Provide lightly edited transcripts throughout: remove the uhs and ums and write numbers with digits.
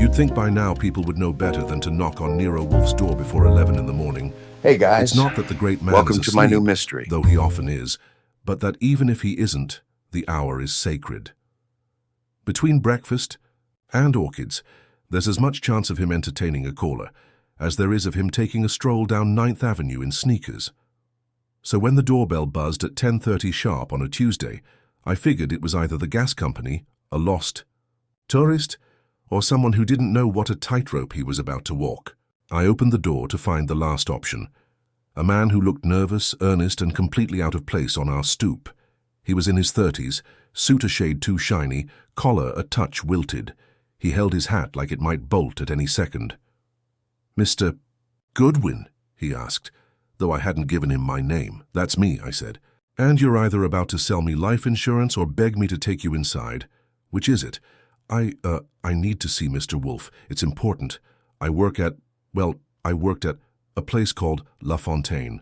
You'd think by now people would know better than to knock on Nero Wolfe's door before 11 in the morning. Hey guys, It's not that the great man welcome is to asleep, my new mystery. though he often is, but that even if he isn't, the hour is sacred. Between breakfast and orchids, there's as much chance of him entertaining a caller as there is of him taking a stroll down 9th Avenue in sneakers. So when the doorbell buzzed at 10:30 sharp on a Tuesday, I figured it was either the gas company, a lost tourist, or someone who didn't know what a tightrope he was about to walk. I opened the door to find the last option. A man who looked nervous, earnest, and completely out of place on our stoop. He was in his 30s, suit a shade too shiny, collar a touch wilted. He held his hat like it might bolt at any second. "Mr. Goodwin?" he asked, though I hadn't given him my name. "That's me," I said. "And you're either about to sell me life insurance or beg me to take you inside. Which is it?" I need to see Mr. Wolfe. It's important. I worked at a place called La Fontaine."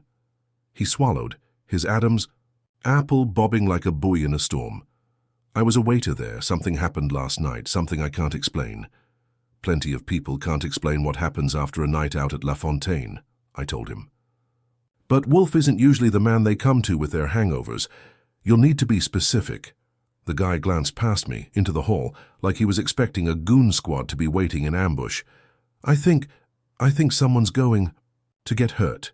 He swallowed, his Adam's apple bobbing like a buoy in a storm. "I was a waiter there. Something happened last night, something I can't explain." "Plenty of people can't explain what happens after a night out at La Fontaine," I told him. "But Wolfe isn't usually the man they come to with their hangovers. You'll need to be specific." The guy glanced past me, into the hall, like he was expecting a goon squad to be waiting in ambush. I think someone's going to get hurt.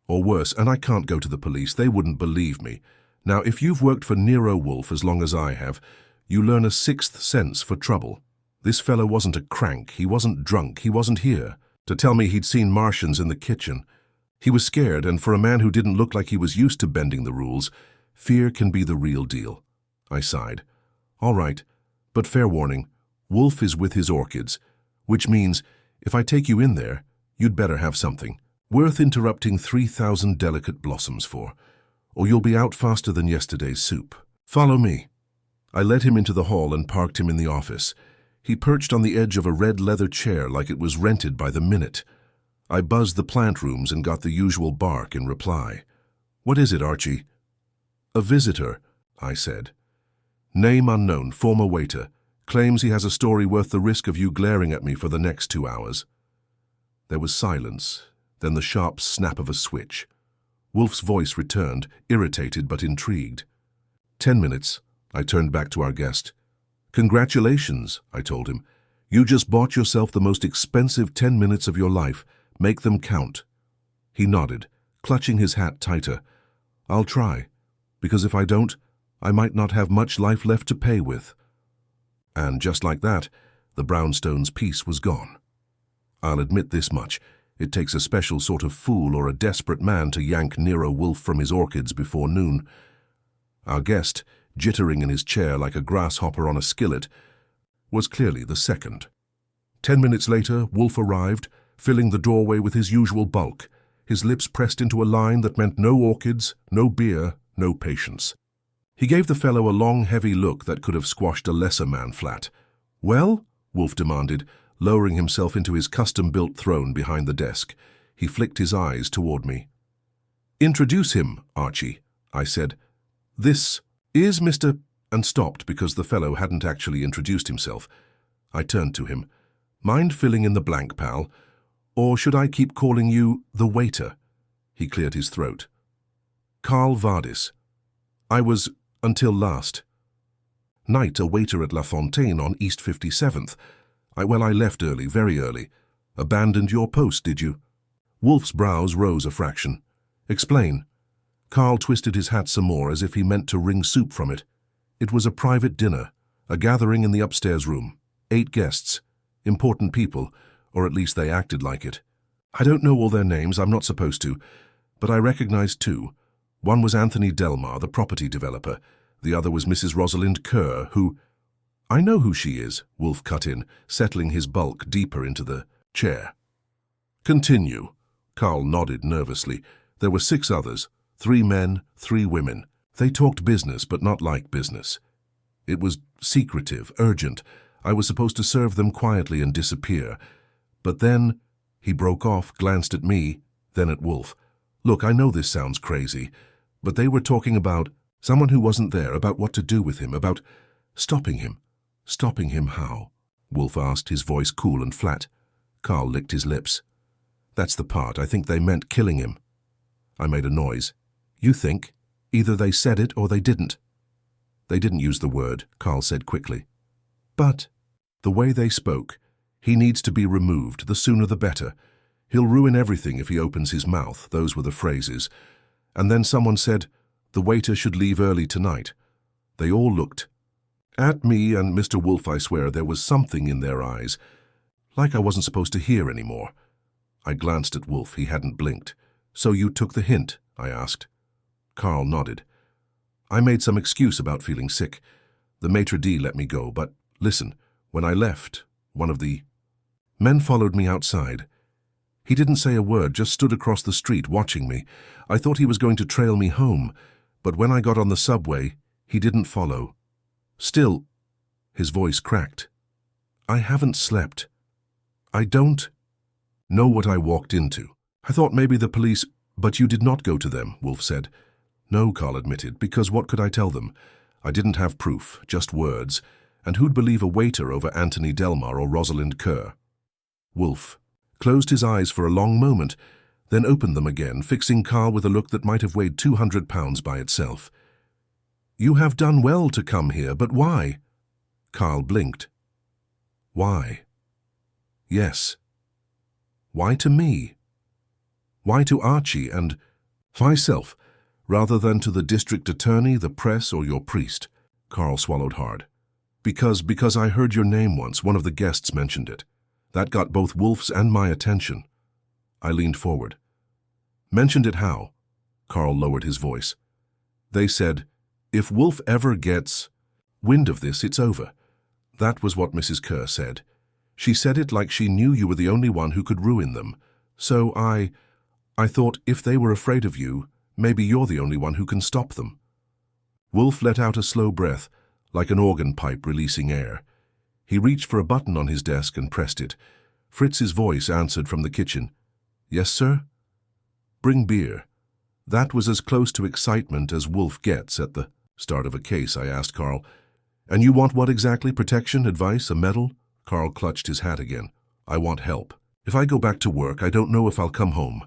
Or worse, and I can't go to the police. They wouldn't believe me. Now, if you've worked for Nero Wolfe as long as I have, you learn a sixth sense for trouble. This fellow wasn't a crank. He wasn't drunk. He wasn't here to tell me he'd seen Martians in the kitchen. He was scared, and for a man who didn't look like he was used to bending the rules, fear can be the real deal. I sighed. "All right, but fair warning, Wolfe is with his orchids, which means if I take you in there, you'd better have something worth interrupting 3,000 delicate blossoms for, or you'll be out faster than yesterday's soup. Follow me." I led him into the hall and parked him in the office. He perched on the edge of a red leather chair like it was rented by the minute. I buzzed the plant rooms and got the usual bark in reply. "What is it, Archie?" "A visitor," I said. "Name unknown, former waiter. Claims he has a story worth the risk of you glaring at me for the next 2 hours." There was silence, then the sharp snap of a switch. Wolfe's voice returned, irritated but intrigued. 10 minutes, I turned back to our guest. "Congratulations," I told him. "You just bought yourself the most expensive 10 minutes of your life. Make them count." He nodded, clutching his hat tighter. "I'll try, because if I don't, I might not have much life left to pay with." And just like that, the brownstone's piece was gone. I'll admit this much. It takes a special sort of fool or a desperate man to yank Nero Wolfe from his orchids before noon. Our guest, jittering in his chair like a grasshopper on a skillet, was clearly the second. 10 minutes later, Wolfe arrived, filling the doorway with his usual bulk, his lips pressed into a line that meant no orchids, no beer, no patience. He gave the fellow a long, heavy look that could have squashed a lesser man flat. "Well?" Wolfe demanded, lowering himself into his custom-built throne behind the desk. He flicked his eyes toward me. "Introduce him, Archie," I said. "This is Mr." and stopped because the fellow hadn't actually introduced himself. I turned to him. "Mind filling in the blank, pal? Or should I keep calling you the waiter?" He cleared his throat. "Carl Vardis. I was, until last night, a waiter at La Fontaine on East 57th. I left early, very early. Abandoned your post, did you?" Wolfe's brows rose a fraction. "Explain." Carl twisted his hat some more as if he meant to wring soup from it. "It was a private dinner, a gathering in the upstairs room. 8 guests. Important people, or at least they acted like it. I don't know all their names, I'm not supposed to, but I recognized 2. One was Anthony Delmar, the property developer. The other was Mrs. Rosalind Kerr, who—" "I know who she is," Wolfe cut in, settling his bulk deeper into the chair. "Continue." Carl nodded nervously. "There were 6 others, 3 men, 3 women. They talked business, but not like business. It was secretive, urgent. I was supposed to serve them quietly and disappear. But then—" He broke off, glanced at me, then at Wolfe. "Look, I know this sounds crazy, but they were talking about someone who wasn't there, about what to do with him, about stopping him. Stopping him how?" Wolfe asked, his voice cool and flat. Carl licked his lips. That's the part. I think they meant killing him. I made a noise. You think? Either they said it or they didn't. They didn't use the word, Carl said quickly. But the way they spoke, he needs to be removed, the sooner the better. He'll ruin everything if he opens his mouth, those were the phrases. And then someone said, the waiter should leave early tonight. They all looked. At me and Mr. Wolfe, I swear, there was something in their eyes, like I wasn't supposed to hear anymore. I glanced at Wolfe. He hadn't blinked. So you took the hint? I asked. Carl nodded. I made some excuse about feeling sick. The maitre d' let me go, but listen, when I left, one of the men followed me outside. He didn't say a word, just stood across the street watching me. I thought he was going to trail me home, but when I got on the subway, he didn't follow. Still, his voice cracked. I haven't slept. I don't know what I walked into. I thought maybe the police, but you did not go to them, Wolfe said. No, Carl admitted, because what could I tell them? I didn't have proof, just words, and who'd believe a waiter over Anthony Delmar or Rosalind Kerr? Wolfe closed his eyes for a long moment, then opened them again, fixing Carl with a look that might have weighed 200 pounds by itself. You have done well to come here, but why? Carl blinked. Why? Yes. Why to me? Why to Archie and myself, rather than to the district attorney, the press, or your priest? Carl swallowed hard. Because I heard your name once, one of the guests mentioned it. That got both Wolfe's and my attention. I leaned forward. Mentioned it how? Carl lowered his voice. They said, if Wolfe ever gets wind of this, it's over. That was what Mrs. Kerr said. She said it like she knew you were the only one who could ruin them. So I thought if they were afraid of you, maybe you're the only one who can stop them. Wolfe let out a slow breath, like an organ pipe releasing air. He reached for a button on his desk and pressed it. Fritz's voice answered from the kitchen. Yes, sir? Bring beer. That was as close to excitement as Wolfe gets at the start of a case, I asked Carl. And you want what exactly? Protection, advice, a medal? Carl clutched his hat again. I want help. If I go back to work, I don't know if I'll come home.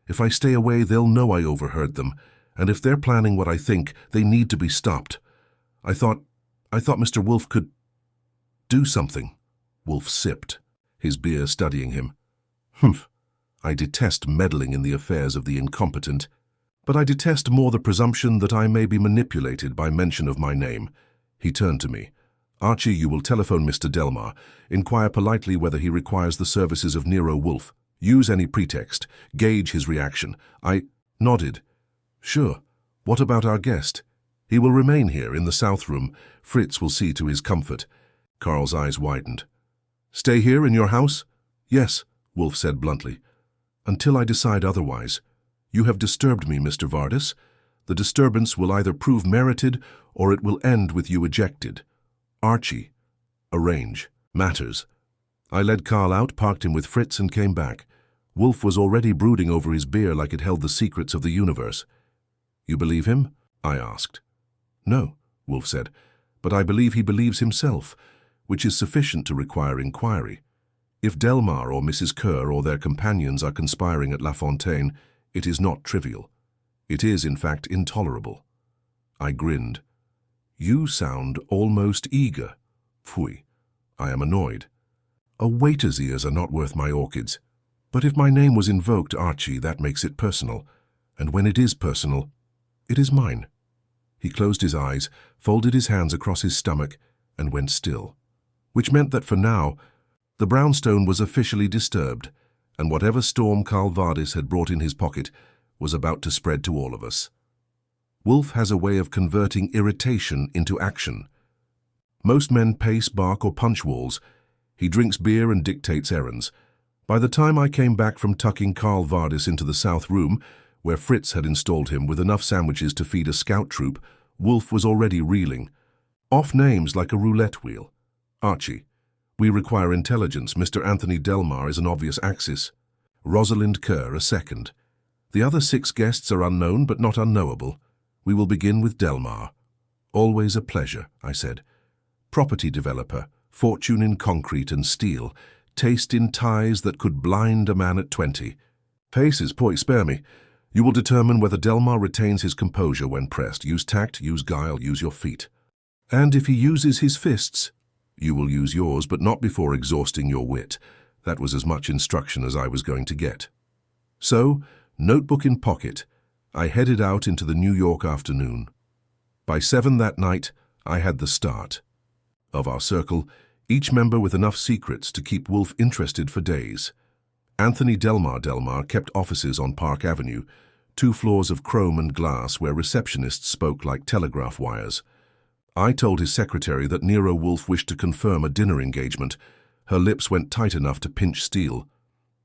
If I stay away, they'll know I overheard them. And if they're planning what I think, they need to be stopped. I thought Mr. Wolfe could do something. Wolfe sipped, his beer studying him. Humph. I detest meddling in the affairs of the incompetent, but I detest more the presumption that I may be manipulated by mention of my name. He turned to me. Archie, you will telephone Mr. Delmar. Inquire politely whether he requires the services of Nero Wolfe. Use any pretext. Gauge his reaction. I nodded. Sure. What about our guest? He will remain here in the south room. Fritz will see to his comfort. Carl's eyes widened. Stay here in your house? Yes, Wolfe said bluntly. Until I decide otherwise. You have disturbed me, Mr. Vardis. The disturbance will either prove merited or it will end with you ejected. Archie. Arrange. Matters. I led Carl out, parked him with Fritz, and came back. Wolfe was already brooding over his beer like it held the secrets of the universe. You believe him? I asked. No, Wolfe said, but I believe he believes himself, which is sufficient to require inquiry. If Delmar or Mrs. Kerr or their companions are conspiring at La Fontaine, it is not trivial. It is, in fact, intolerable. I grinned. You sound almost eager. Pfui. I am annoyed. A waiter's ears are not worth my orchids. But if my name was invoked, Archie, that makes it personal. And when it is personal, it is mine. He closed his eyes, folded his hands across his stomach, and went still. Which meant that for now, the brownstone was officially disturbed, and whatever storm Carl Vardis had brought in his pocket was about to spread to all of us. Wolfe has a way of converting irritation into action. Most men pace, bark, or punch walls. He drinks beer and dictates errands. By the time I came back from tucking Carl Vardis into the south room, where Fritz had installed him with enough sandwiches to feed a scout troop, Wolfe was already reeling. Off names like a roulette wheel. Archie. We require intelligence. Mr. Anthony Delmar is an obvious axis. Rosalind Kerr a second. The other 6 guests are unknown but not unknowable. We will begin with Delmar. Always a pleasure, I said. Property developer, fortune in concrete and steel, taste in ties that could blind a man at 20. Paces, poi, spare me. You will determine whether Delmar retains his composure when pressed. Use tact, use guile, use your feet. And if he uses his fists, you will use yours, but not before exhausting your wit. That was as much instruction as I was going to get. So, notebook in pocket, I headed out into the New York afternoon. By 7 that night, I had the start of our circle, each member with enough secrets to keep Wolfe interested for days. Anthony Delmar kept offices on Park Avenue, 2 floors of chrome and glass where receptionists spoke like telegraph wires. I told his secretary that Nero Wolfe wished to confirm a dinner engagement. Her lips went tight enough to pinch steel.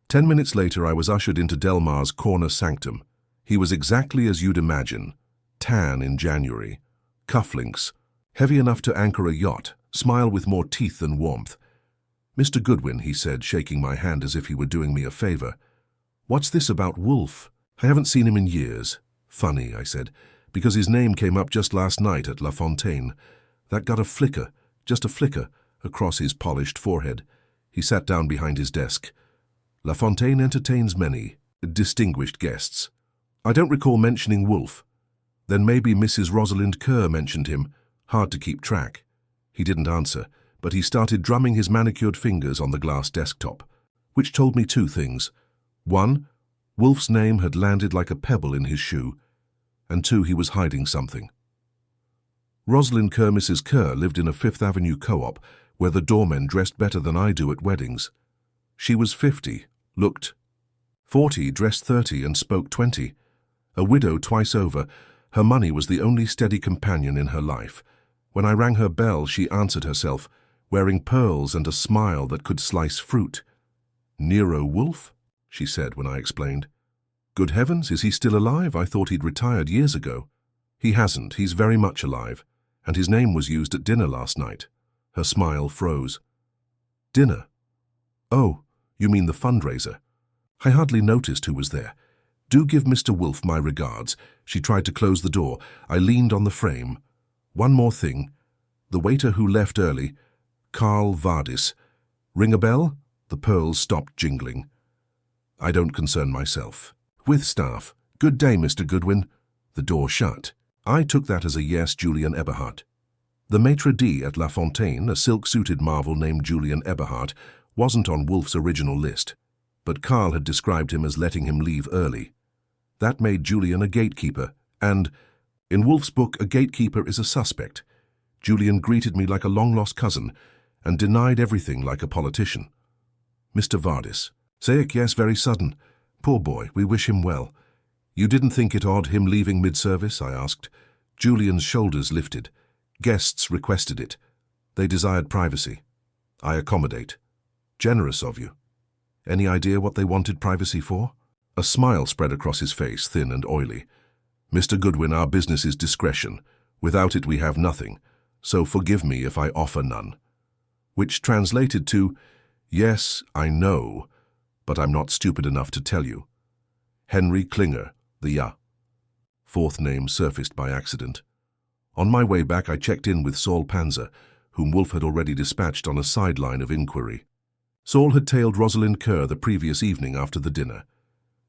10 minutes later, I was ushered into Delmar's corner sanctum. He was exactly as you'd imagine. Tan in January. Cufflinks. Heavy enough to anchor a yacht. Smile with more teeth than warmth. "Mr. Goodwin," he said, shaking my hand as if he were doing me a favor. "What's this about Wolfe? I haven't seen him in years." "Funny," I said, "because his name came up just last night at La Fontaine." That got a flicker, just a flicker, across his polished forehead. He sat down behind his desk. "La Fontaine entertains many distinguished guests. I don't recall mentioning Wolfe. Then maybe Mrs. Rosalind Kerr mentioned him. Hard to keep track." He didn't answer, but he started drumming his manicured fingers on the glass desktop, which told me 2 things. 1, Wolfe's name had landed like a pebble in his shoe, and 2, he was hiding something. Rosalind Kerr, Mrs. Kerr, lived in a Fifth Avenue co-op where the doormen dressed better than I do at weddings. She was 50, looked 40, dressed 30, and spoke 20. A widow twice over, her money was the only steady companion in her life. When I rang her bell, she answered herself, wearing pearls and a smile that could slice fruit. "Nero Wolfe?" she said when I explained. "Good heavens, is he still alive? I thought he'd retired years ago." "He hasn't. He's very much alive. And his name was used at dinner last night." Her smile froze. "Dinner? Oh, you mean the fundraiser." I hardly noticed who was there. "Do give Mr. Wolfe my regards." She tried to close the door. I leaned on the frame. "One more thing. The waiter who left early, Carl Vardis. Ring a bell?" The pearls stopped jingling. "I don't concern myself." "With staff. Good day, Mr. Goodwin." The door shut. I took that as a yes, Julian Eberhardt. The maitre d' at La Fontaine, a silk-suited marvel named Julian Eberhardt, wasn't on Wolfe's original list, but Carl had described him as letting him leave early. That made Julian a gatekeeper, and, in Wolfe's book, a gatekeeper is a suspect. Julian greeted me like a long-lost cousin and denied everything like a politician. "Mr. Vardis." "Say it, yes, very sudden. Poor boy, we wish him well." "You didn't think it odd, him leaving mid-service?" I asked. Julian's shoulders lifted. "Guests requested it. They desired privacy. I accommodate. Generous of you. Any idea what they wanted privacy for?" A smile spread across his face, thin and oily. "Mr. Goodwin, our business is discretion. Without it we have nothing, so forgive me if I offer none." Which translated to, "Yes, I know, but I'm not stupid enough to tell you. Henry Klinger, the Ya." 4th name surfaced by accident. On my way back, I checked in with Saul Panzer, whom Wolfe had already dispatched on a sideline of inquiry. Saul had tailed Rosalind Kerr the previous evening after the dinner.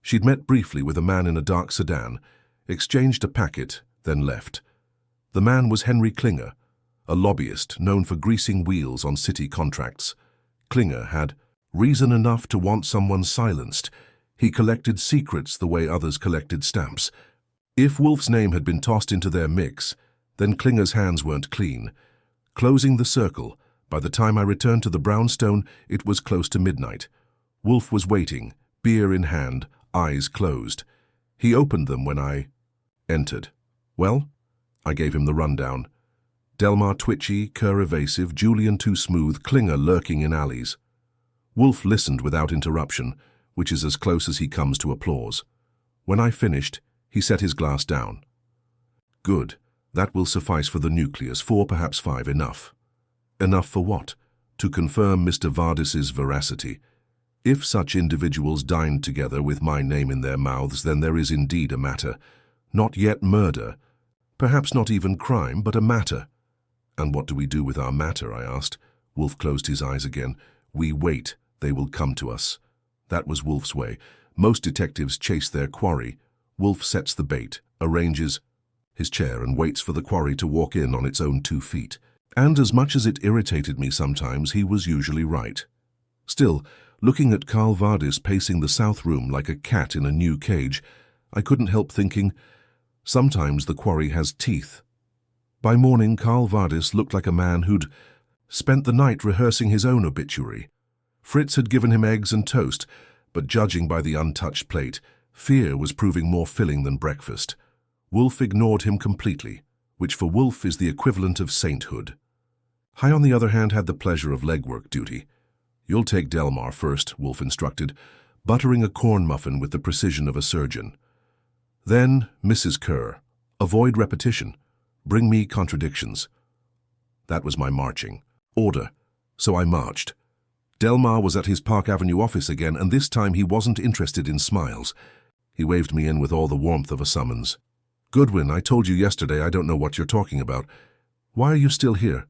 She'd met briefly with a man in a dark sedan, exchanged a packet, then left. The man was Henry Klinger, a lobbyist known for greasing wheels on city contracts. Klinger had reason enough to want someone silenced. He collected secrets the way others collected stamps. If Wolfe's name had been tossed into their mix, then Klinger's hands weren't clean. Closing the circle, by the time I returned to the brownstone, it was close to midnight. Wolfe was waiting, beer in hand, eyes closed. He opened them when I entered. "Well?" I gave him the rundown. Delmar twitchy, Kerr evasive, Julian too smooth, Klinger lurking in alleys. Wolfe listened without interruption, which is as close as he comes to applause. When I finished, he set his glass down. "Good. That will suffice for the nucleus, 4, perhaps 5, enough." "Enough for what?" "To confirm Mr. Vardis's veracity. If such individuals dined together with my name in their mouths, then there is indeed a matter. Not yet murder. Perhaps not even crime, but a matter." "And what do we do with our matter?" I asked. Wolfe closed his eyes again. We wait, they will come to us. That was Wolfe's way. Most detectives chase their quarry. Wolfe sets the bait, arranges his chair and waits for the quarry to walk in on its own 2 feet. And as much as it irritated me sometimes, he was usually right. Still, looking at Carl Vardis pacing the south room like a cat in a new cage, I couldn't help thinking, sometimes the quarry has teeth. By morning, Carl Vardis looked like a man who'd spent the night rehearsing his own obituary. Fritz had given him eggs and toast, but judging by the untouched plate, fear was proving more filling than breakfast. Wolfe ignored him completely, which for Wolfe is the equivalent of sainthood. I, on the other hand, had the pleasure of legwork duty. You'll take Delmar first, Wolfe instructed, buttering a corn muffin with the precision of a surgeon. Then, Mrs. Kerr, avoid repetition. Bring me contradictions. That was my marching order, so I marched. Delmar was at his Park Avenue office again, and this time he wasn't interested in smiles. He waved me in with all the warmth of a summons. Goodwin, I told you yesterday I don't know what you're talking about. Why are you still here?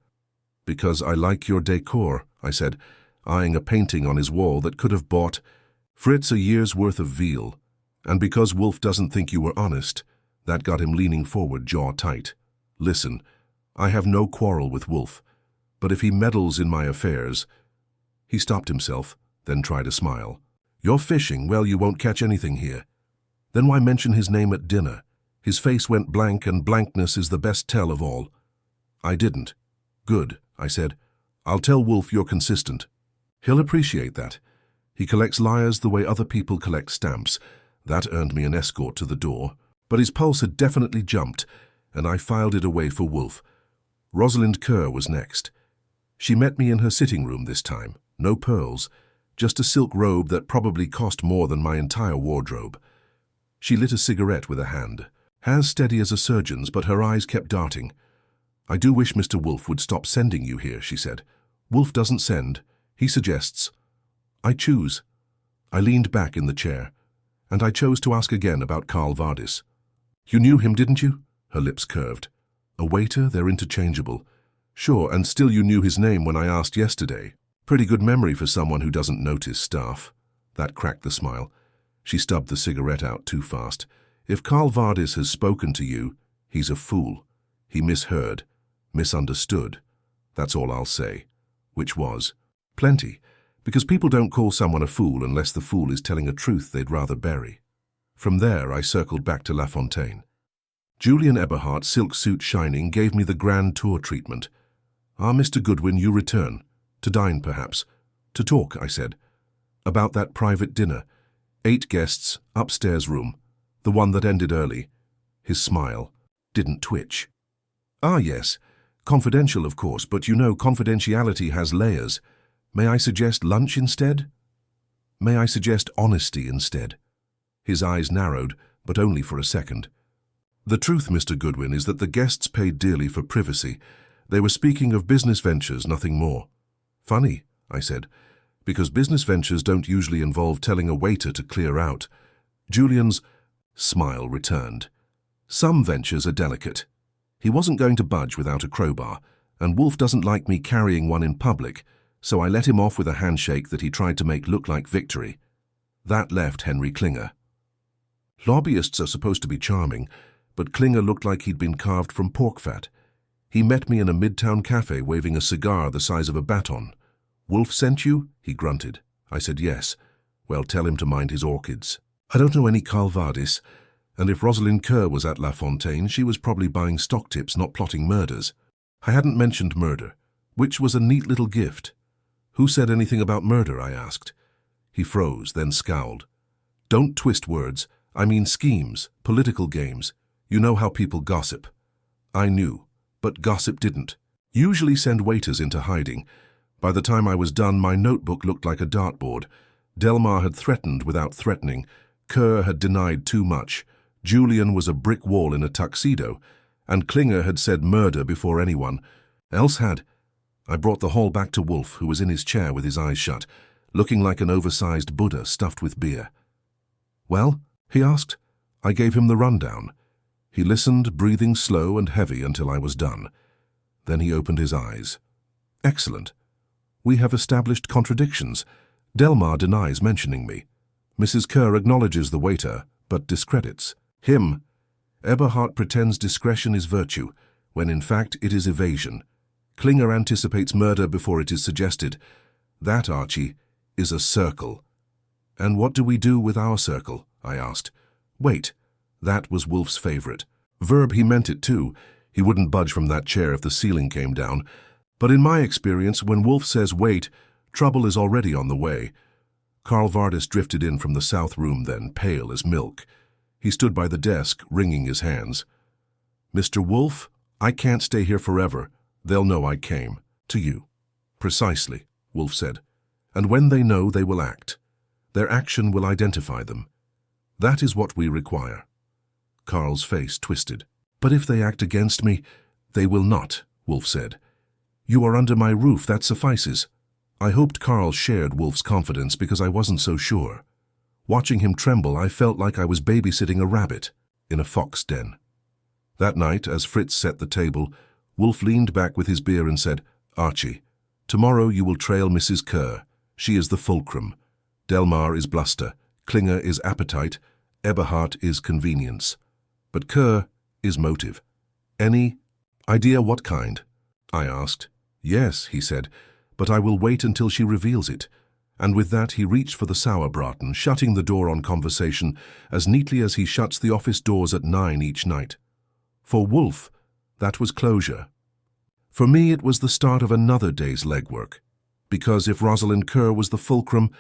Because I like your decor, I said, eyeing a painting on his wall that could have bought Fritz a year's worth of veal. And because Wolfe doesn't think you were honest, that got him leaning forward, jaw tight. Listen, I have no quarrel with Wolfe, but if he meddles in my affairs... He stopped himself, then tried a smile. You're fishing, well, you won't catch anything here. Then why mention his name at dinner? His face went blank, and blankness is the best tell of all. I didn't. Good, I said. I'll tell Wolfe you're consistent. He'll appreciate that. He collects liars the way other people collect stamps. That earned me an escort to the door. But his pulse had definitely jumped, and I filed it away for Wolfe. Rosalind Kerr was next. She met me in her sitting room this time. No pearls, just a silk robe that probably cost more than my entire wardrobe. She lit a cigarette with a hand, as steady as a surgeon's, but her eyes kept darting. I do wish Mr. Wolfe would stop sending you here, she said. Wolfe doesn't send, he suggests. I choose. I leaned back in the chair, and I chose to ask again about Carl Vardis. You knew him, didn't you? Her lips curved. A waiter, they're interchangeable. Sure, and still you knew his name when I asked yesterday. Pretty good memory for someone who doesn't notice stuff. That cracked the smile. She stubbed the cigarette out too fast. If Carl Vardis has spoken to you, he's a fool. He misheard, misunderstood. That's all I'll say. Which was plenty, because people don't call someone a fool unless the fool is telling a truth they'd rather bury. From there, I circled back to La Fontaine. Julian Eberhardt, silk suit shining, gave me the grand tour treatment. Ah, Mr. Goodwin, you return. To dine, perhaps. To talk, I said. About that private dinner. 8 guests, upstairs room. The one that ended early. His smile didn't twitch. Ah, yes. Confidential, of course, but you know confidentiality has layers. May I suggest lunch instead? May I suggest honesty instead? His eyes narrowed, but only for a second. The truth, Mr. Goodwin, is that the guests paid dearly for privacy. They were speaking of business ventures, nothing more. Funny, I said, because business ventures don't usually involve telling a waiter to clear out. Julian's smile returned. Some ventures are delicate. He wasn't going to budge without a crowbar, and Wolfe doesn't like me carrying one in public, so I let him off with a handshake that he tried to make look like victory. That left Henry Klinger. Lobbyists are supposed to be charming, but Klinger looked like he'd been carved from pork fat. He met me in a midtown cafe waving a cigar the size of a baton. Wolfe sent you? He grunted. I said yes. Well, tell him to mind his orchids. I don't know any Carl Vardis, and if Rosalind Kerr was at La Fontaine, she was probably buying stock tips, not plotting murders. I hadn't mentioned murder, which was a neat little gift. Who said anything about murder, I asked. He froze, then scowled. Don't twist words. I mean schemes, political games. You know how people gossip. I knew, but gossip didn't. Usually send waiters into hiding. By the time I was done, my notebook looked like a dartboard. Delmar had threatened without threatening. Kerr had denied too much. Julian was a brick wall in a tuxedo. And Klinger had said murder before anyone else had. I brought the hall back to Wolfe, who was in his chair with his eyes shut, looking like an oversized Buddha stuffed with beer. Well, he asked. I gave him the rundown. He listened, breathing slow and heavy until I was done. Then he opened his eyes. Excellent. We have established contradictions. Delmar denies mentioning me. Mrs. Kerr acknowledges the waiter, but discredits him. Eberhard pretends discretion is virtue, when in fact it is evasion. Klinger anticipates murder before it is suggested. That, Archie, is a circle. And what do we do with our circle? I asked. Wait. That was Wolfe's favorite. Verb, he meant it too. He wouldn't budge from that chair if the ceiling came down. But in my experience, when Wolfe says wait, trouble is already on the way. Karl Vardis drifted in from the south room then, pale as milk. He stood by the desk, wringing his hands. Mr. Wolfe, I can't stay here forever. They'll know I came. To you. Precisely, Wolfe said. And when they know, they will act. Their action will identify them. That is what we require. Karl's face twisted. But if they act against me, they will not, Wolfe said. You are under my roof, that suffices. I hoped Karl shared Wolfe's confidence because I wasn't so sure. Watching him tremble, I felt like I was babysitting a rabbit in a fox den. That night, as Fritz set the table, Wolfe leaned back with his beer and said, Archie, tomorrow you will trail Mrs. Kerr. She is the fulcrum. Delmar is bluster. Klinger is appetite. Eberhard is convenience. But Kerr is motive. Any idea what kind? I asked. Yes, he said, but I will wait until she reveals it. And with that he reached for the sauerbraten, shutting the door on conversation as neatly as he shuts the office doors at 9 each night. For Wolfe, that was closure. For me it was the start of another day's legwork, because if Rosalind Kerr was the fulcrum,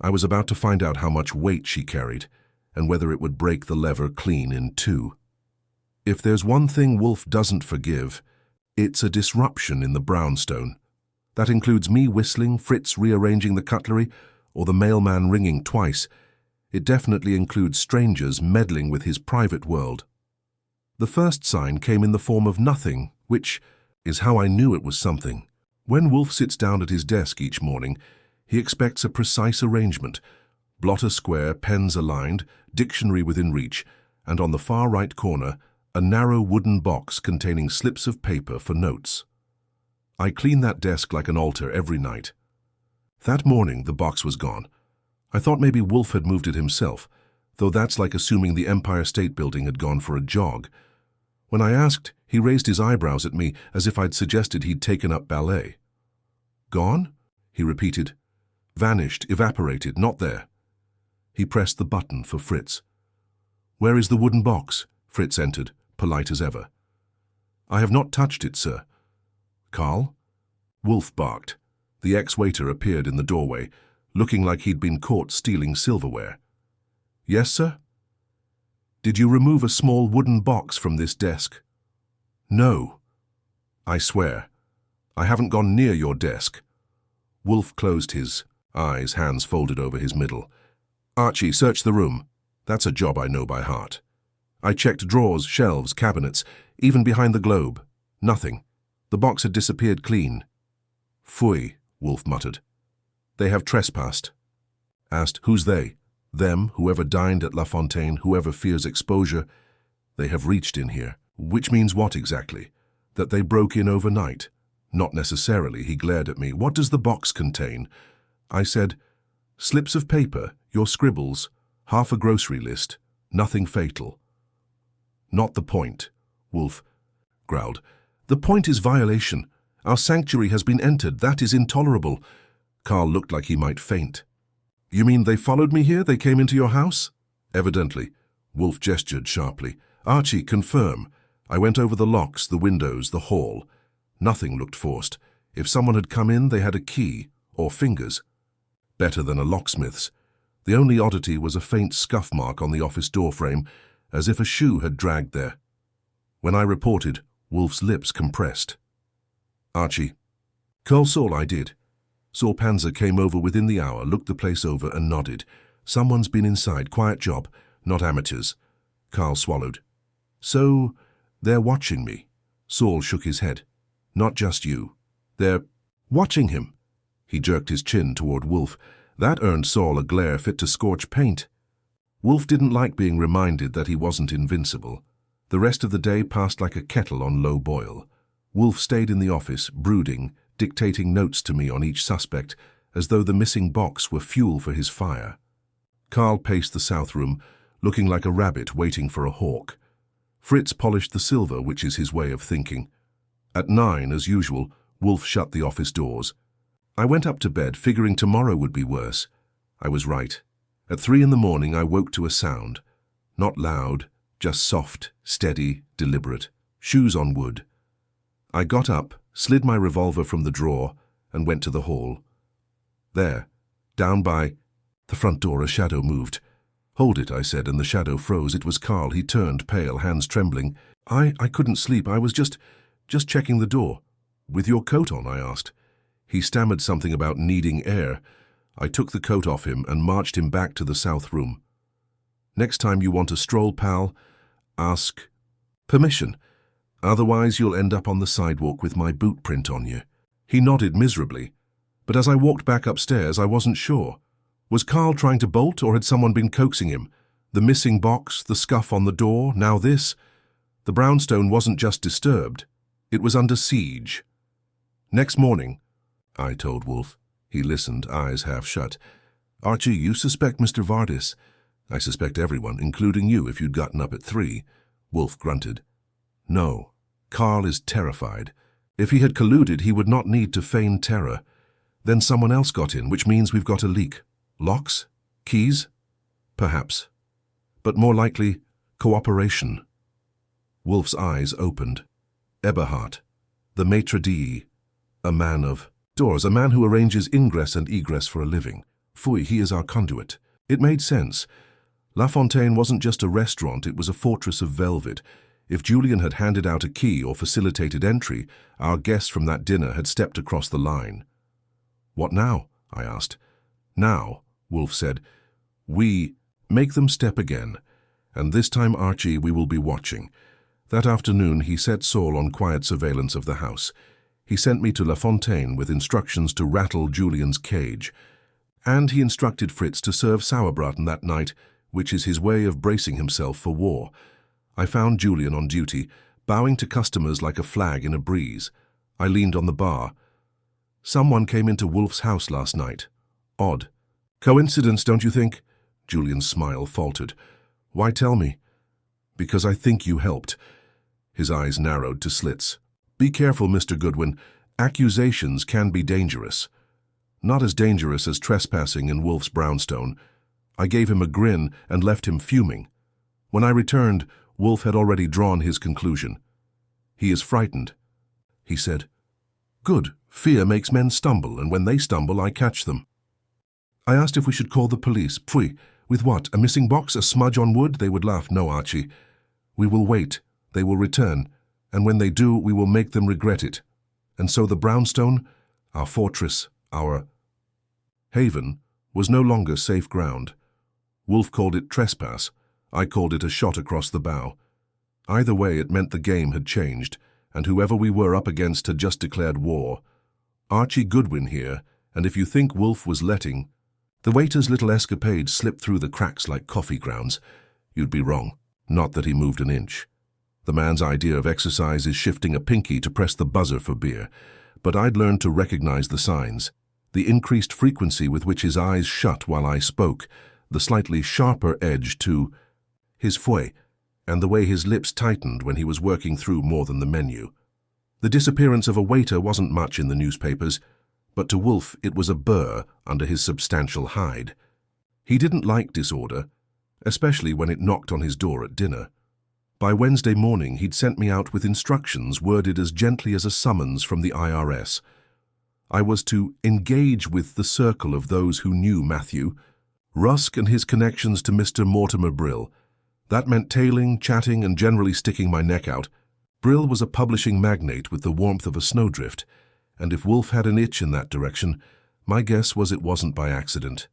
I was about to find out how much weight she carried, and whether it would break the lever clean in two. If there's one thing Wolfe doesn't forgive, it's a disruption in the brownstone. That includes me whistling, Fritz rearranging the cutlery, or the mailman ringing twice. It definitely includes strangers meddling with his private world. The first sign came in the form of nothing, which is how I knew it was something. When Wolfe sits down at his desk each morning, he expects a precise arrangement. Blotter square, pens aligned, dictionary within reach, and on the far right corner, a narrow wooden box containing slips of paper for notes. I clean that desk like an altar every night. That morning, the box was gone. I thought maybe Wolfe had moved it himself, though that's like assuming the Empire State Building had gone for a jog. When I asked, he raised his eyebrows at me as if I'd suggested he'd taken up ballet. Gone? He repeated. Vanished, evaporated, not there. He pressed the button for Fritz. Where is the wooden box? Fritz entered, polite as ever. I have not touched it, sir. Karl? Wolfe barked. The ex-waiter appeared in the doorway, looking like he'd been caught stealing silverware. Yes, sir? Did you remove a small wooden box from this desk? No. I swear. I haven't gone near your desk. Wolfe closed his eyes, hands folded over his middle. Archie, search the room. That's a job I know by heart. I checked drawers, shelves, cabinets, even behind the globe. Nothing. The box had disappeared clean. Phooey, Wolfe muttered. They have trespassed. Asked, who's they? Them, whoever dined at La Fontaine, whoever fears exposure. They have reached in here. Which means what exactly? That they broke in overnight? Not necessarily, he glared at me. What does the box contain? I said, slips of paper, your scribbles, half a grocery list, nothing fatal. Not the point, Wolfe growled. The point is violation. Our sanctuary has been entered. That is intolerable. Karl looked like he might faint. You mean they followed me here? They came into your house? Evidently. Wolfe gestured sharply. Archie, confirm. I went over the locks, the windows, the hall. Nothing looked forced. If someone had come in, they had a key, or fingers. Better than a locksmith's. The only oddity was a faint scuff mark on the office doorframe, as if a shoe had dragged there. When I reported, Wolfe's lips compressed. Archie. Call Saul, I did. Saul Panzer came over within the hour, looked the place over and nodded. Someone's been inside, quiet job, not amateurs. Karl swallowed. So, they're watching me. Saul shook his head. Not just you. They're watching him. He jerked his chin toward Wolfe. That earned Saul a glare fit to scorch paint. Wolfe didn't like being reminded that he wasn't invincible. The rest of the day passed like a kettle on low boil. Wolfe stayed in the office, brooding, dictating notes to me on each suspect, as though the missing box were fuel for his fire. Carl paced the south room, looking like a rabbit waiting for a hawk. Fritz polished the silver, which is his way of thinking. At 9, as usual, Wolfe shut the office doors. I went up to bed, figuring tomorrow would be worse. I was right. At 3 in the morning, I woke to a sound. Not loud, just soft, steady, deliberate. Shoes on wood. I got up, slid my revolver from the drawer, and went to the hall. There, down by the front door, a shadow moved. "Hold it," I said, and the shadow froze. It was Carl. He turned, pale, hands trembling. I couldn't sleep. I was just checking the door. "With your coat on?" I asked. He stammered something about needing air. I took the coat off him and marched him back to the south room. "Next time you want a stroll, pal, ask permission. Otherwise you'll end up on the sidewalk with my boot print on you." He nodded miserably. But as I walked back upstairs, I wasn't sure. Was Carl trying to bolt, or had someone been coaxing him? The missing box, the scuff on the door, now this. The brownstone wasn't just disturbed. It was under siege. "Next morning," I told Wolfe. He listened, eyes half shut. "Archie, you suspect Mr. Vardis." "I suspect everyone, including you, if you'd gotten up at 3. Wolfe grunted. "No. Carl is terrified. If he had colluded, he would not need to feign terror. Then someone else got in, which means we've got a leak. Locks? Keys? Perhaps. But more likely, cooperation." Wolfe's eyes opened. Eberhard, the maitre d', a man of doors, a man who arranges ingress and egress for a living. Fui, he is our conduit. It made sense. La Fontaine wasn't just a restaurant, it was a fortress of velvet. If Julian had handed out a key or facilitated entry, our guest from that dinner had stepped across the line. "What now?" I asked. "Now," Wolfe said, "we make them step again. And this time, Archie, we will be watching." That afternoon, he set Saul on quiet surveillance of the house. He sent me to La Fontaine with instructions to rattle Julian's cage. And he instructed Fritz to serve sauerbraten that night, which is his way of bracing himself for war. I found Julian on duty, bowing to customers like a flag in a breeze. I leaned on the bar. "Someone came into Wolfe's house last night. Odd. Coincidence, don't you think?" Julian's smile faltered. "Why tell me?" "Because I think you helped." His eyes narrowed to slits. "Be careful, Mr. Goodwin. Accusations can be dangerous." Not as dangerous as trespassing in Wolfe's brownstone. I gave him a grin and left him fuming. When I returned, Wolfe had already drawn his conclusion. "He is frightened," he said. "Good. Fear makes men stumble, and when they stumble, I catch them." I asked if we should call the police. "Pfui, with what? A missing box, a smudge on wood?" They would laugh. "No, Archie. We will wait. They will return, and when they do, we will make them regret it." And so the brownstone, our fortress, our haven, was no longer safe ground. Wolfe called it trespass. I called it a shot across the bow. Either way, it meant the game had changed, and whoever we were up against had just declared war. Archie Goodwin here, and if you think Wolfe was letting the waiter's little escapade slip through the cracks like coffee grounds, you'd be wrong. Not that he moved an inch. The man's idea of exercise is shifting a pinky to press the buzzer for beer, but I'd learned to recognize the signs. The increased frequency with which his eyes shut while I spoke, the slightly sharper edge to his fouet, and the way his lips tightened when he was working through more than the menu. The disappearance of a waiter wasn't much in the newspapers, but to Wolfe it was a burr under his substantial hide. He didn't like disorder, especially when it knocked on his door at dinner. By Wednesday morning he'd sent me out with instructions worded as gently as a summons from the IRS. I was to engage with the circle of those who knew Matthew, Rusk and his connections to Mr. Mortimer Brill. That meant tailing, chatting, and generally sticking my neck out. Brill was a publishing magnate with the warmth of a snowdrift, and if Wolfe had an itch in that direction, my guess was it wasn't by accident.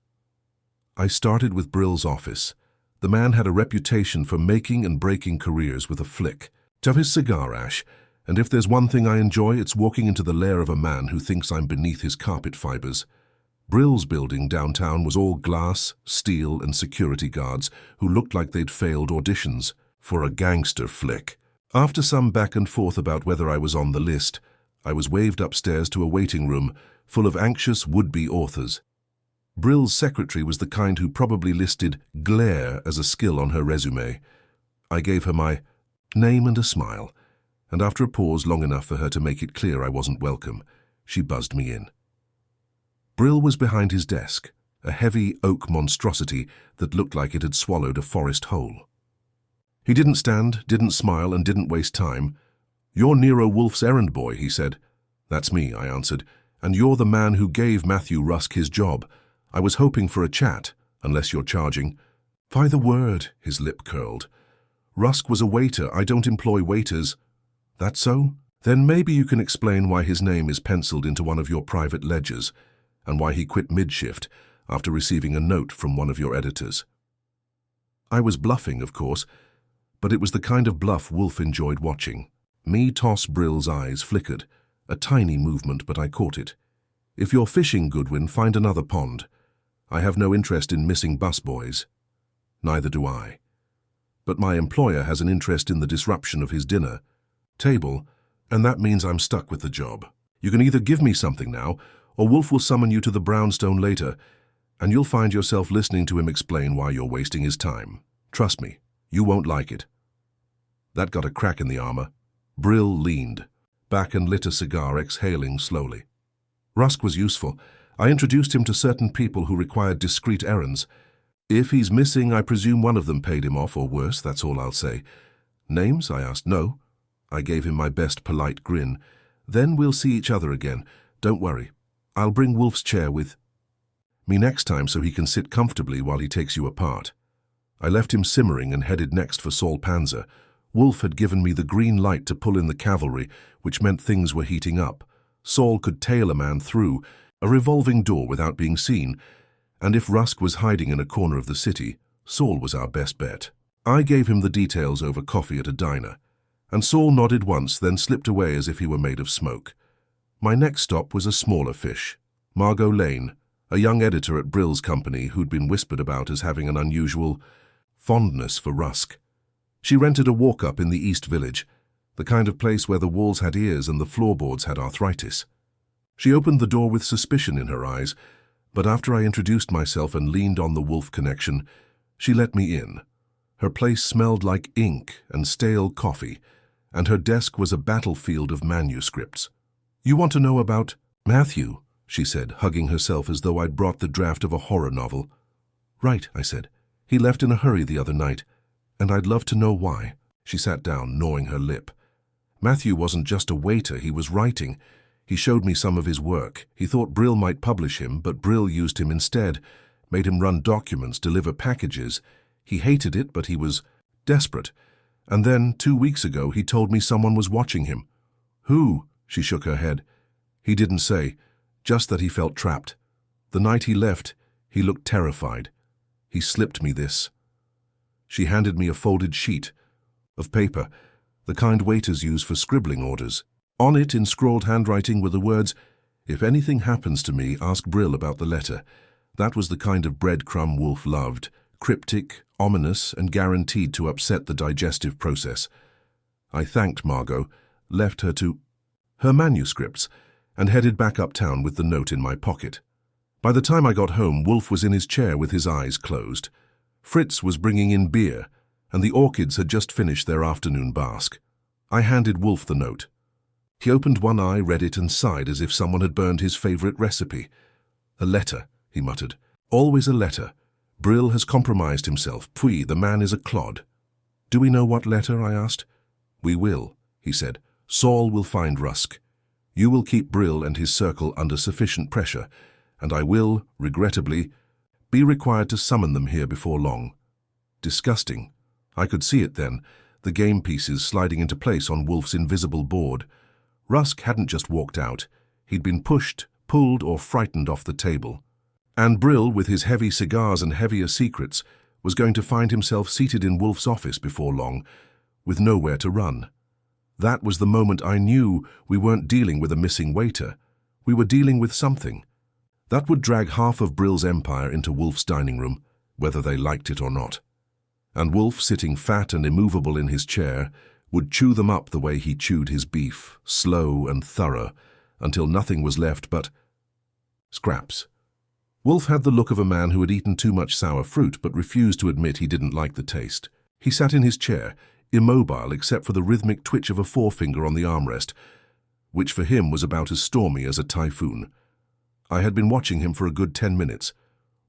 I started with Brill's office. The man had a reputation for making and breaking careers with a flick of his cigar ash, and if there's one thing I enjoy, it's walking into the lair of a man who thinks I'm beneath his carpet fibers. Brill's building downtown was all glass, steel, and security guards who looked like they'd failed auditions for a gangster flick. After some back and forth about whether I was on the list, I was waved upstairs to a waiting room full of anxious would-be authors. Brill's secretary was the kind who probably listed glare as a skill on her resume. I gave her my name and a smile, and after a pause long enough for her to make it clear I wasn't welcome, she buzzed me in. Brill was behind his desk, a heavy oak monstrosity that looked like it had swallowed a forest whole. He didn't stand, didn't smile, and didn't waste time. "You're Nero Wolfe's errand boy," he said. "That's me," I answered, "and you're the man who gave Matthew Rusk his job. I was hoping for a chat, unless you're charging." "By the word," his lip curled. "Rusk was a waiter. I don't employ waiters." "That so? Then maybe you can explain why his name is penciled into one of your private ledgers, and why he quit mid-shift after receiving a note from one of your editors." I was bluffing, of course, but it was the kind of bluff Wolfe enjoyed watching. Me toss Brill's eyes flickered, a tiny movement, but I caught it. "If you're fishing, Goodwin, find another pond. I have no interest in missing busboys." "Neither do I. But my employer has an interest in the disruption of his dinner table, and that means I'm stuck with the job. You can either give me something now, or Wolfe will summon you to the brownstone later, and you'll find yourself listening to him explain why you're wasting his time. Trust me, you won't like it." That got a crack in the armor. Brill leaned back and lit a cigar, exhaling slowly. Rusk was useful. I introduced him to certain people who required discreet errands. If he's missing, I presume one of them paid him off, or worse, that's all I'll say. "Names?" I asked. "No." I gave him my best polite grin. "Then we'll see each other again. Don't worry. I'll bring Wolfe's chair with me next time so he can sit comfortably while he takes you apart." I left him simmering and headed next for Saul Panzer. Wolfe had given me the green light to pull in the cavalry, which meant things were heating up. Saul could tail a man through a revolving door without being seen, and if Rusk was hiding in a corner of the city, Saul was our best bet. I gave him the details over coffee at a diner, and Saul nodded once, then slipped away as if he were made of smoke. My next stop was a smaller fish, Margot Lane, a young editor at Brill's company who'd been whispered about as having an unusual fondness for Rusk. She rented a walk-up in the East Village, the kind of place where the walls had ears and the floorboards had arthritis. She opened the door with suspicion in her eyes, but after I introduced myself and leaned on the Wolfe connection, she let me in. Her place smelled like ink and stale coffee, and her desk was a battlefield of manuscripts. "You want to know about Matthew?" she said, hugging herself as though I'd brought the draft of a horror novel. "Right," I said. "He left in a hurry the other night, and I'd love to know why." She sat down, gnawing her lip. "Matthew wasn't just a waiter, he was writing. He showed me some of his work. He thought Brill might publish him, but Brill used him instead, made him run documents, deliver packages. He hated it, but he was desperate. And then, 2 weeks ago, he told me someone was watching him." "Who?" She shook her head. "He didn't say, just that he felt trapped. The night he left, he looked terrified. He slipped me this." She handed me a folded sheet of paper, the kind waiters use for scribbling orders. On it, in scrawled handwriting, were the words, "If anything happens to me, ask Brill about the letter." That was the kind of breadcrumb Wolfe loved, cryptic, ominous, and guaranteed to upset the digestive process. I thanked Margot, left her to her manuscripts, and headed back uptown with the note in my pocket. By the time I got home, Wolfe was in his chair with his eyes closed. Fritz was bringing in beer, and the orchids had just finished their afternoon bask. I handed Wolfe the note. He opened one eye, read it, and sighed as if someone had burned his favorite recipe. "A letter," he muttered. "Always a letter. Brill has compromised himself. Pfui, the man is a clod." "Do we know what letter?" I asked. "We will," he said. "Saul will find Rusk. You will keep Brill and his circle under sufficient pressure, and I will, regrettably, be required to summon them here before long." Disgusting. I could see it then, the game pieces sliding into place on Wolfe's invisible board. Rusk hadn't just walked out. He'd been pushed, pulled, or frightened off the table. And Brill, with his heavy cigars and heavier secrets, was going to find himself seated in Wolfe's office before long, with nowhere to run. That was the moment I knew we weren't dealing with a missing waiter. We were dealing with something that would drag half of Brill's empire into Wolfe's dining room, whether they liked it or not. And Wolfe, sitting fat and immovable in his chair, would chew them up the way he chewed his beef, slow and thorough, until nothing was left but scraps. Wolfe had the look of a man who had eaten too much sour fruit but refused to admit he didn't like the taste. He sat in his chair, immobile except for the rhythmic twitch of a forefinger on the armrest, which for him was about as stormy as a typhoon. I had been watching him for a good 10 minutes,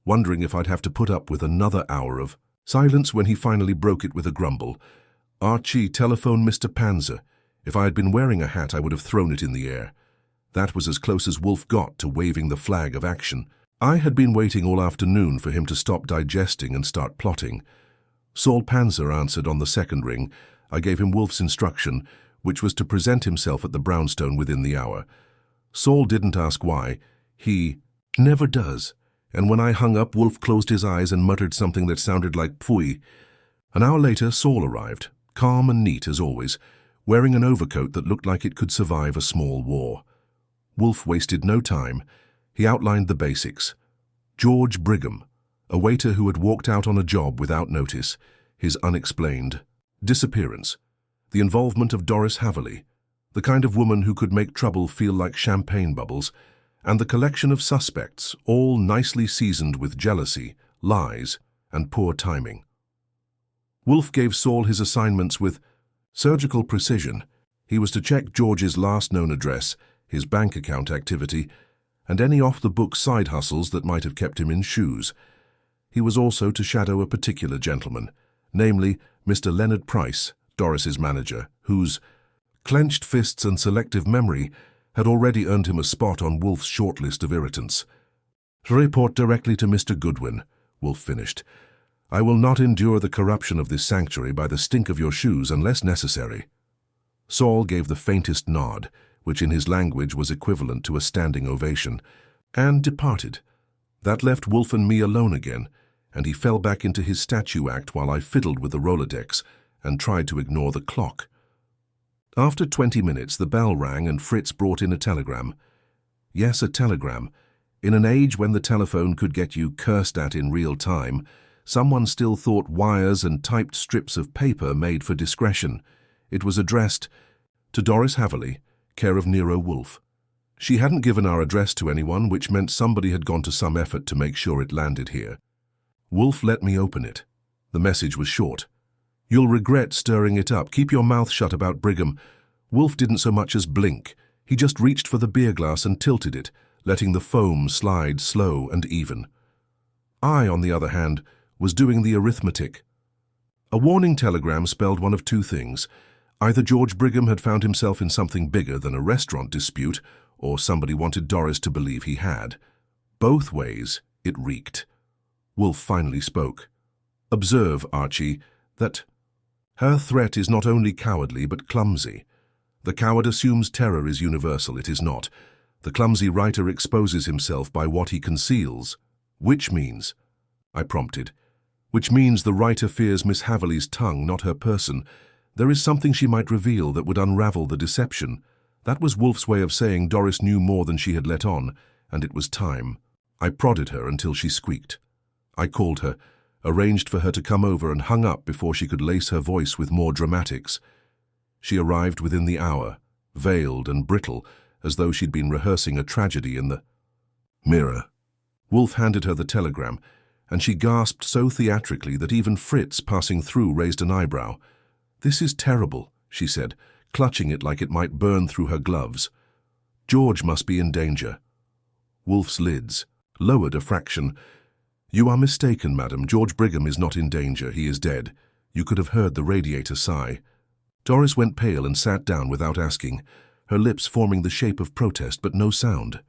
wondering if I'd have to put up with another hour of silence when he finally broke it with a grumble. "Archie, telephone Mr. Panzer. If I had been wearing a hat, I would have thrown it in the air." That was as close as Wolfe got to waving the flag of action. I had been waiting all afternoon for him to stop digesting and start plotting. Saul Panzer answered on the second ring. I gave him Wolfe's instruction, which was to present himself at the brownstone within the hour. Saul didn't ask why. He never does. And when I hung up, Wolfe closed his eyes and muttered something that sounded like "pfui." An hour later, Saul arrived, calm and neat as always, wearing an overcoat that looked like it could survive a small war. Wolfe wasted no time. He outlined the basics. George Brigham, a waiter who had walked out on a job without notice, his unexplained disappearance, the involvement of Doris Haverley, the kind of woman who could make trouble feel like champagne bubbles, and the collection of suspects, all nicely seasoned with jealousy, lies, and poor timing. Wolfe gave Saul his assignments with surgical precision. He was to check George's last known address, his bank account activity, and any off-the-book side hustles that might have kept him in shoes. He was also to shadow a particular gentleman, namely Mr. Leonard Price, Doris's manager, whose clenched fists and selective memory had already earned him a spot on Wolfe's shortlist of irritants. "Report directly to Mr. Goodwin," Wolfe finished. "I will not endure the corruption of this sanctuary by the stink of your shoes unless necessary." Saul gave the faintest nod, which in his language was equivalent to a standing ovation, and departed. That left Wolfe and me alone again, and he fell back into his statue act while I fiddled with the Rolodex and tried to ignore the clock. After 20 minutes, the bell rang and Fritz brought in a telegram. Yes, a telegram. In an age when the telephone could get you cursed at in real time, someone still thought wires and typed strips of paper made for discretion. It was addressed to Doris Haverley, care of Nero Wolfe. She hadn't given our address to anyone, which meant somebody had gone to some effort to make sure it landed here. Wolfe let me open it. The message was short. "You'll regret stirring it up. Keep your mouth shut about Brigham." Wolfe didn't so much as blink. He just reached for the beer glass and tilted it, letting the foam slide slow and even. I, on the other hand, was doing the arithmetic. A warning telegram spelled one of two things. Either George Brigham had found himself in something bigger than a restaurant dispute, or somebody wanted Doris to believe he had. Both ways, it reeked. Wolfe finally spoke. "Observe, Archie, that her threat is not only cowardly but clumsy. The coward assumes terror is universal. It is not. The clumsy writer exposes himself by what he conceals. Which means," I prompted, "which means the writer fears Miss Haverley's tongue, not her person. There is something she might reveal that would unravel the deception." That was Wolfe's way of saying Doris knew more than she had let on, and it was time. I prodded her until she squeaked. I called her, arranged for her to come over, and hung up before she could lace her voice with more dramatics. She arrived within the hour, veiled and brittle, as though she'd been rehearsing a tragedy in the mirror. Wolfe handed her the telegram, and she gasped so theatrically that even Fritz, passing through, raised an eyebrow. "This is terrible," she said, clutching it like it might burn through her gloves. "George must be in danger." Wolfe's lids lowered a fraction. "You are mistaken, madam. George Brigham is not in danger. He is dead." You could have heard the radiator sigh. Doris went pale and sat down without asking, her lips forming the shape of protest, but no sound.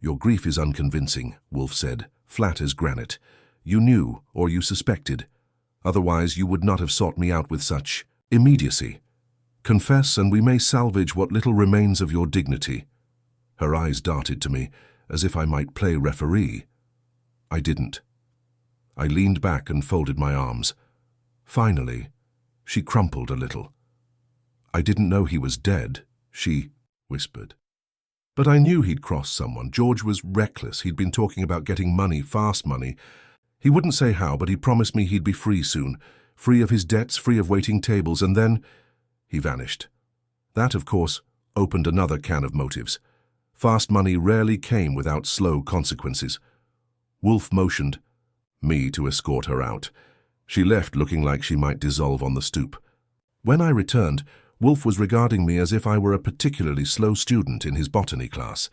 "Your grief is unconvincing," Wolfe said, flat as granite. "You knew, or you suspected. Otherwise you would not have sought me out with such immediacy. Confess, and we may salvage what little remains of your dignity." Her eyes darted to me, as if I might play referee. I didn't. I leaned back and folded my arms. Finally, she crumpled a little. "I didn't know he was dead," she whispered. "But I knew he'd crossed someone. George was reckless. He'd been talking about getting money, fast money. He wouldn't say how, but he promised me he'd be free soon, free of his debts, free of waiting tables, and then he vanished. That, of course, opened another can of motives. Fast money rarely came without slow consequences. Wolfe motioned me to escort her out. She left looking like she might dissolve on the stoop. When I returned, Wolfe was regarding me as if I were a particularly slow student in his botany class.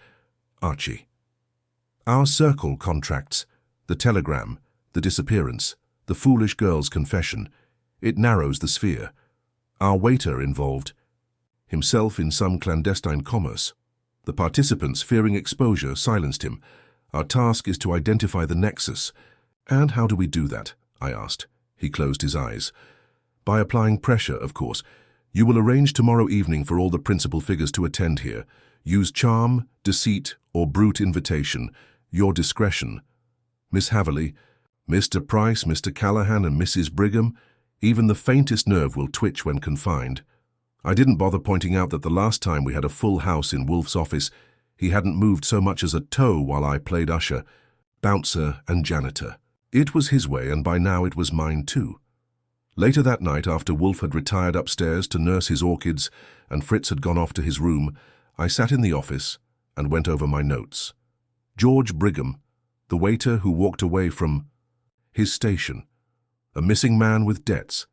Archie. Our circle contracts, the telegram, the disappearance, the foolish girl's confession. It narrows the sphere. Our waiter involved, himself in some clandestine commerce. The participants, fearing exposure, silenced him. Our task is to identify the nexus. And how do we do that? I asked. He closed his eyes. By applying pressure, of course. You will arrange tomorrow evening for all the principal figures to attend here. Use charm, deceit, or brute invitation. Your discretion. Miss Haverley, Mr. Price, Mr. Callahan, and Mrs. Brigham, even the faintest nerve will twitch when confined. I didn't bother pointing out that the last time we had a full house in Wolfe's office, he hadn't moved so much as a toe while I played usher, bouncer, and janitor. It was his way, and by now it was mine too. Later that night, after Wolfe had retired upstairs to nurse his orchids and Fritz had gone off to his room, I sat in the office and went over my notes. George Brigham, the waiter who walked away from his station, a missing man with debts,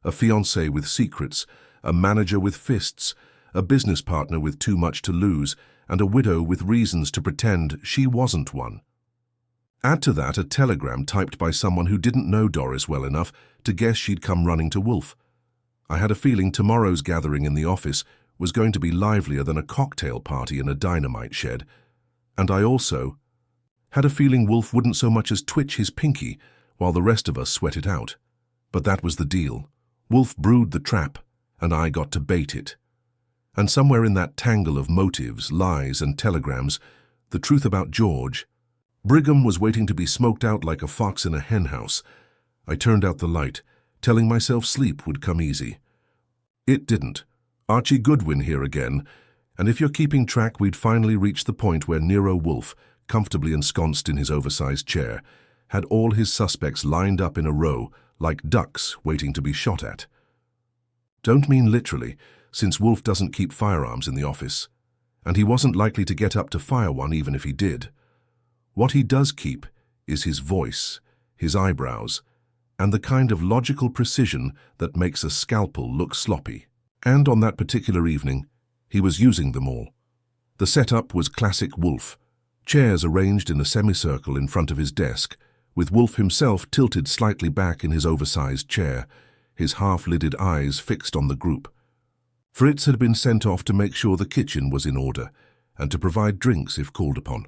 a fiancé with secrets, a manager with fists, a business partner with too much to lose, and a widow with reasons to pretend she wasn't one. Add to that a telegram typed by someone who didn't know Doris well enough to guess she'd come running to Wolfe. I had a feeling tomorrow's gathering in the office was going to be livelier than a cocktail party in a dynamite shed, and I also had a feeling Wolfe wouldn't so much as twitch his pinky while the rest of us sweat it out. But that was the deal. Wolfe brewed the trap, and I got to bait it. And somewhere in that tangle of motives, lies, and telegrams, the truth about George. Brigham was waiting to be smoked out like a fox in a henhouse. I turned out the light, telling myself sleep would come easy. It didn't. Archie Goodwin here again, and if you're keeping track, we'd finally reached the point where Nero Wolfe, comfortably ensconced in his oversized chair, had all his suspects lined up in a row, like ducks waiting to be shot at. Don't mean literally, since Wolfe doesn't keep firearms in the office, and he wasn't likely to get up to fire one even if he did. What he does keep is his voice, his eyebrows, and the kind of logical precision that makes a scalpel look sloppy. And on that particular evening, he was using them all. The setup was classic Wolfe. Chairs arranged in a semicircle in front of his desk, with Wolfe himself tilted slightly back in his oversized chair, his half-lidded eyes fixed on the group. Fritz had been sent off to make sure the kitchen was in order, and to provide drinks if called upon,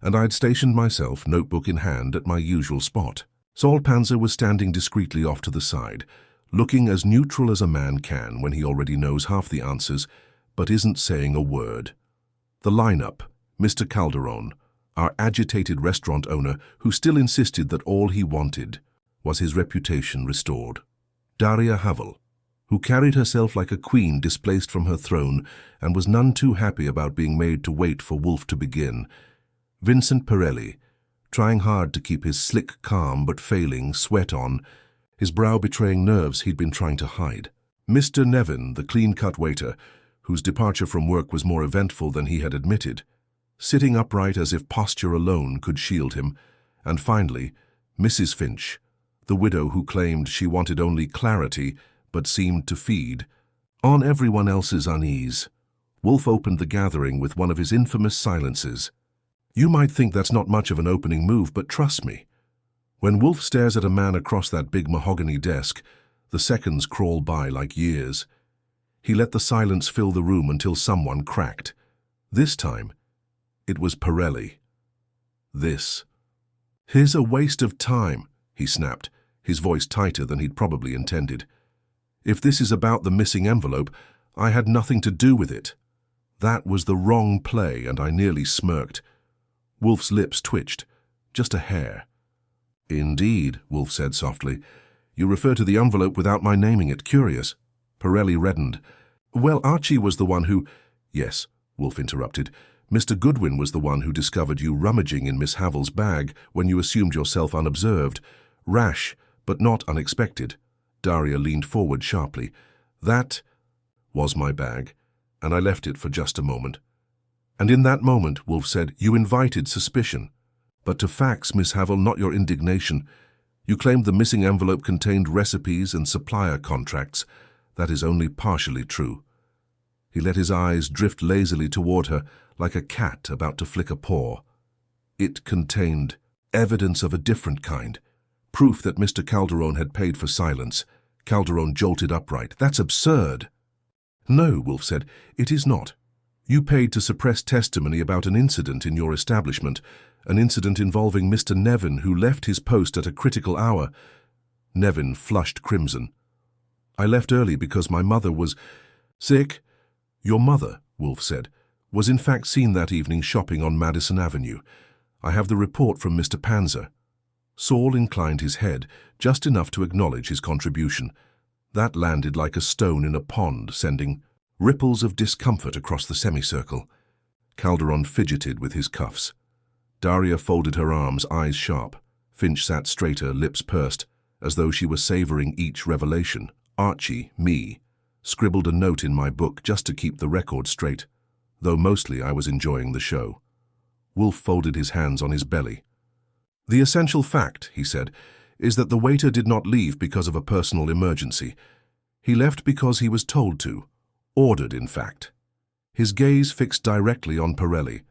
and I'd stationed myself, notebook in hand, at my usual spot. Saul Panzer was standing discreetly off to the side, looking as neutral as a man can when he already knows half the answers, but isn't saying a word. The lineup: Mr. Calderon, our agitated restaurant owner who still insisted that all he wanted was his reputation restored. Daria Havel, who carried herself like a queen displaced from her throne and was none too happy about being made to wait for Wolfe to begin. Vincent Pirelli, trying hard to keep his slick calm but failing, sweat on, his brow betraying nerves he'd been trying to hide. Mr. Nevin, the clean-cut waiter, whose departure from work was more eventful than he had admitted, sitting upright as if posture alone could shield him. And finally, Mrs. Finch, the widow who claimed she wanted only clarity but seemed to feed on everyone else's unease. Wolfe opened the gathering with one of his infamous silences. You might think that's not much of an opening move, but trust me. When Wolfe stares at a man across that big mahogany desk, the seconds crawl by like years. He let the silence fill the room until someone cracked. This time, it was Pirelli. This. Here's a waste of time, he snapped, his voice tighter than he'd probably intended. If this is about the missing envelope, I had nothing to do with it. That was the wrong play, and I nearly smirked. Wolfe's lips twitched, just a hair. Indeed, Wolfe said softly. You refer to the envelope without my naming it. Curious. Pirelli reddened. Well, Archie was the one who— Yes, Wolfe interrupted. Mr. Goodwin was the one who discovered you rummaging in Miss Havel's bag when you assumed yourself unobserved. Rash, but not unexpected. Daria leaned forward sharply. That— was my bag, and I left it for just a moment. And in that moment, Wolfe said, you invited suspicion. But to fax, Miss Havel, not your indignation. You claimed the missing envelope contained recipes and supplier contracts. That is only partially true. He let his eyes drift lazily toward her, like a cat about to flick a paw. It contained evidence of a different kind. Proof that Mr. Calderon had paid for silence. Calderon jolted upright. That's absurd. No, Wolfe said, it is not. You paid to suppress testimony about an incident in your establishment, an incident involving Mr. Nevin, who left his post at a critical hour. Nevin flushed crimson. I left early because my mother was sick. Your mother, Wolfe said, was in fact seen that evening shopping on Madison Avenue. I have the report from Mr. Panzer. Saul inclined his head, just enough to acknowledge his contribution. That landed like a stone in a pond, sending ripples of discomfort across the semicircle. Calderon fidgeted with his cuffs. Daria folded her arms, eyes sharp. Finch sat straighter, lips pursed, as though she were savoring each revelation. Archie, me, scribbled a note in my book just to keep the record straight, though mostly I was enjoying the show. Wolfe folded his hands on his belly. The essential fact, he said, is that the waiter did not leave because of a personal emergency. He left because he was told to. Ordered, in fact. His gaze fixed directly on Pirelli.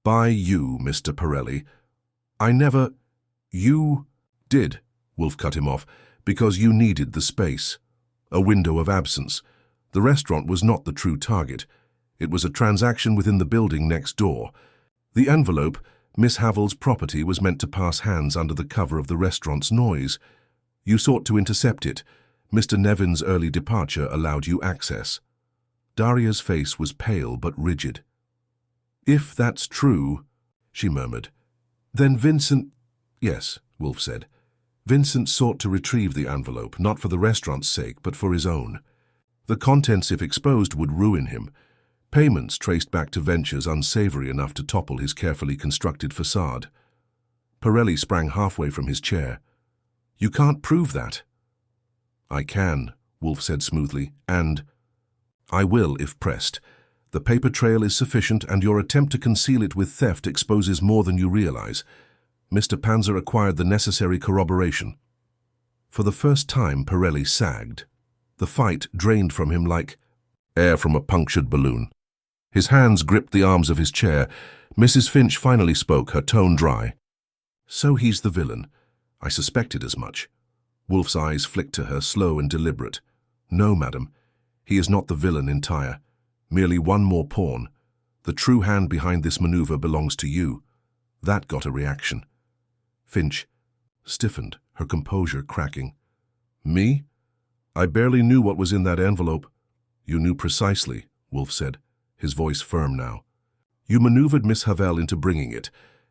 By you, Mr. Pirelli. I never... You did, Wolfe cut him off, because you needed the space. A window of absence. The restaurant was not the true target. It was a transaction within the building next door. The envelope, Miss Havel's property, was meant to pass hands under the cover of the restaurant's noise. You sought to intercept it. Mr. Nevin's early departure allowed you access. Daria's face was pale but rigid. If that's true, she murmured, then Vincent... Yes, Wolfe said. Vincent sought to retrieve the envelope, not for the restaurant's sake, but for his own. The contents, if exposed, would ruin him. Payments traced back to ventures unsavory enough to topple his carefully constructed facade. Pirelli sprang halfway from his chair. You can't prove that. I can, Wolfe said smoothly, and I will if pressed. The paper trail is sufficient, and your attempt to conceal it with theft exposes more than you realize. Mr. Panzer acquired the necessary corroboration. For the first time, Pirelli sagged. The fight drained from him like air from a punctured balloon. His hands gripped the arms of his chair. Mrs. Finch finally spoke, her tone dry. So he's the villain. I suspected as much. Wolfe's eyes flicked to her, slow and deliberate. No, madam. He is not the villain entire. Merely one more pawn. The true hand behind this maneuver belongs to you. That got a reaction. Finch stiffened, her composure cracking. Me? I barely knew what was in that envelope. You knew precisely, Wolfe said, his voice firm now. You maneuvered Miss Havel into bringing it,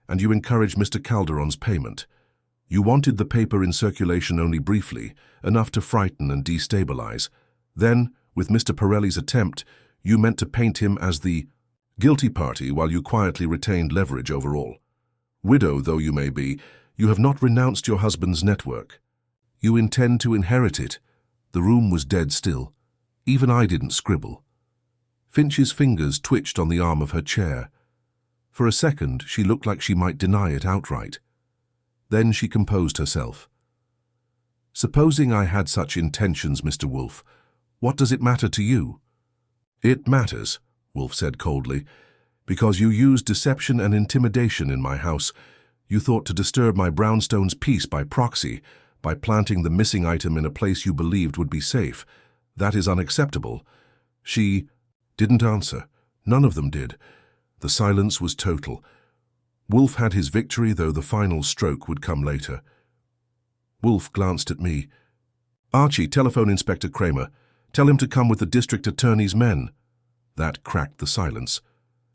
and you encouraged Mr. Calderon's payment. You wanted the paper in circulation only briefly, enough to frighten and destabilize. Then, with Mr. Pirelli's attempt, you meant to paint him as the guilty party while you quietly retained leverage over all. Widow though you may be, you have not renounced your husband's network. You intend to inherit it. The room was dead still. Even I didn't scribble. Finch's fingers twitched on the arm of her chair. For a second, she looked like she might deny it outright. Then she composed herself. Supposing I had such intentions, Mr. Wolfe, what does it matter to you? It matters, Wolfe said coldly, because you used deception and intimidation in my house. You thought to disturb my brownstone's peace by proxy, by planting the missing item in a place you believed would be safe. That is unacceptable. She didn't answer. None of them did. The silence was total. Wolfe had his victory, though the final stroke would come later. Wolfe glanced at me. Archie, telephone Inspector Kramer. Tell him to come with the district attorney's men. That cracked the silence.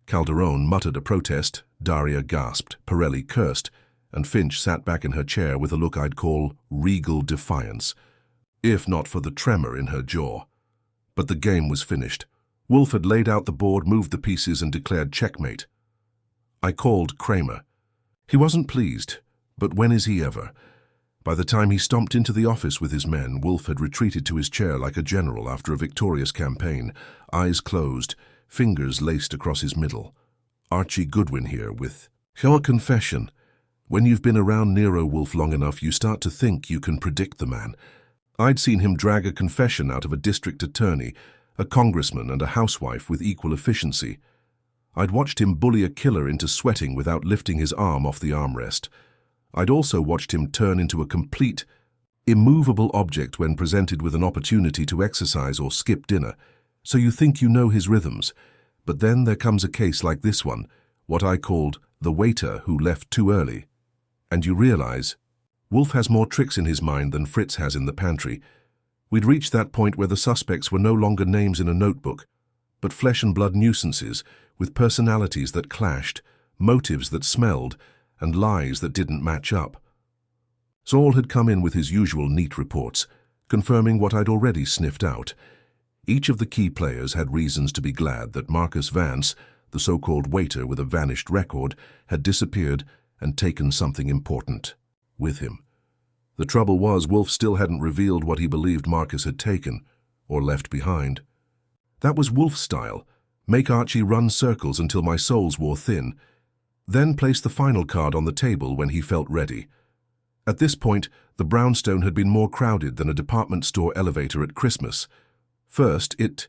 Calderon muttered a protest, Daria gasped, Pirelli cursed, and Finch sat back in her chair with a look I'd call regal defiance, if not for the tremor in her jaw. But the game was finished. Wolfe had laid out the board, moved the pieces, and declared checkmate. I called Kramer. He wasn't pleased, but when is he ever? By the time he stomped into the office with his men, Wolfe had retreated to his chair like a general after a victorious campaign, eyes closed, fingers laced across his middle. Archie Goodwin here with your confession. When you've been around Nero Wolfe long enough, you start to think you can predict the man. I'd seen him drag a confession out of a district attorney, a congressman and a housewife with equal efficiency. I'd watched him bully a killer into sweating without lifting his arm off the armrest. I'd also watched him turn into a complete, immovable object when presented with an opportunity to exercise or skip dinner. So you think you know his rhythms. But then there comes a case like this one, what I called the waiter who left too early. And you realize, Wolfe has more tricks in his mind than Fritz has in the pantry. We'd reached that point where the suspects were no longer names in a notebook, but flesh and blood nuisances with personalities that clashed, motives that smelled, and lies that didn't match up. Saul had come in with his usual neat reports, confirming what I'd already sniffed out. Each of the key players had reasons to be glad that Marcus Vance, the so-called waiter with a vanished record, had disappeared and taken something important with him. The trouble was, Wolfe still hadn't revealed what he believed Marcus had taken or left behind. That was Wolfe's style, make Archie run circles until my soles wore thin, then place the final card on the table when he felt ready. At this point, the brownstone had been more crowded than a department store elevator at Christmas. First, it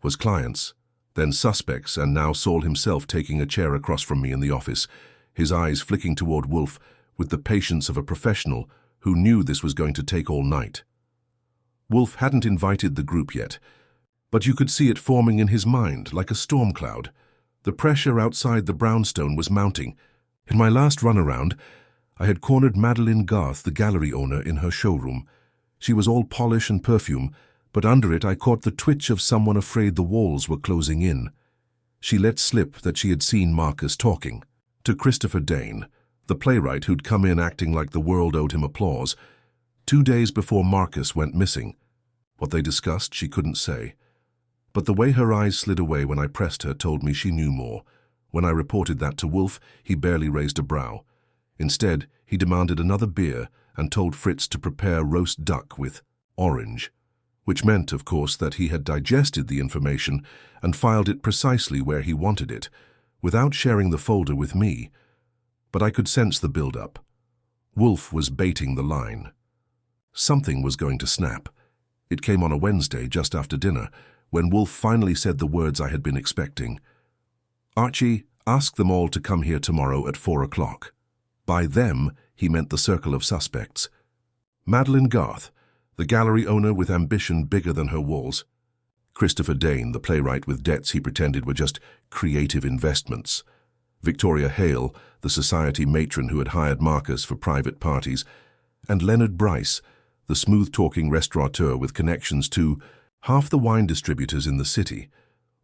was clients, then suspects, and now Saul himself taking a chair across from me in the office, his eyes flicking toward Wolfe with the patience of a professional who knew this was going to take all night. Wolfe hadn't invited the group yet, but you could see it forming in his mind like a storm cloud. The pressure outside the brownstone was mounting. In my last run-around, I had cornered Madeleine Garth, the gallery owner, in her showroom. She was all polish and perfume, but under it I caught the twitch of someone afraid the walls were closing in. She let slip that she had seen Marcus talking to Christopher Dane, the playwright who'd come in acting like the world owed him applause, 2 days before Marcus went missing. What they discussed, she couldn't say. But the way her eyes slid away when I pressed her told me she knew more. When I reported that to Wolfe, he barely raised a brow. Instead, he demanded another beer and told Fritz to prepare roast duck with orange, which meant, of course, that he had digested the information and filed it precisely where he wanted it, without sharing the folder with me. But I could sense the build-up. Wolfe was baiting the line. Something was going to snap. It came on a Wednesday, just after dinner, when Wolfe finally said the words I had been expecting. Archie, ask them all to come here tomorrow at 4 o'clock. By them, he meant the circle of suspects. Madeleine Garth, the gallery owner with ambition bigger than her walls. Christopher Dane, the playwright with debts he pretended were just creative investments. Victoria Hale, the society matron who had hired Marcus for private parties. And Leonard Bryce, the smooth-talking restaurateur with connections to half the wine distributors in the city.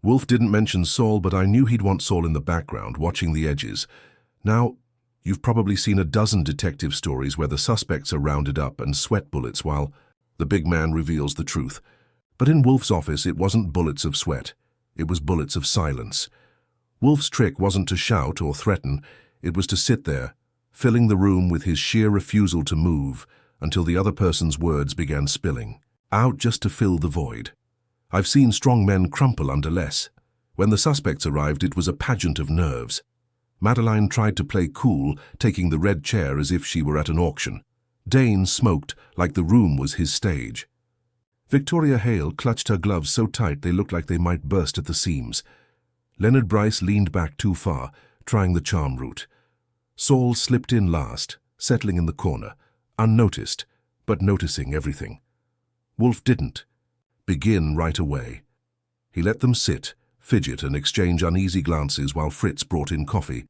Wolfe didn't mention Saul, but I knew he'd want Saul in the background, watching the edges. Now, you've probably seen a dozen detective stories where the suspects are rounded up and sweat bullets while the big man reveals the truth. But in Wolfe's office, it wasn't bullets of sweat. It was bullets of silence. Wolfe's trick wasn't to shout or threaten. It was to sit there, filling the room with his sheer refusal to move until the other person's words began spilling out just to fill the void. I've seen strong men crumple under less. When the suspects arrived, it was a pageant of nerves. Madeleine tried to play cool, taking the red chair as if she were at an auction. Dane smoked like the room was his stage. Victoria Hale clutched her gloves so tight they looked like they might burst at the seams. Leonard Bryce leaned back too far, trying the charm route. Saul slipped in last, settling in the corner, unnoticed, but noticing everything. Wolfe didn't begin right away. He let them sit, fidget, and exchange uneasy glances while Fritz brought in coffee.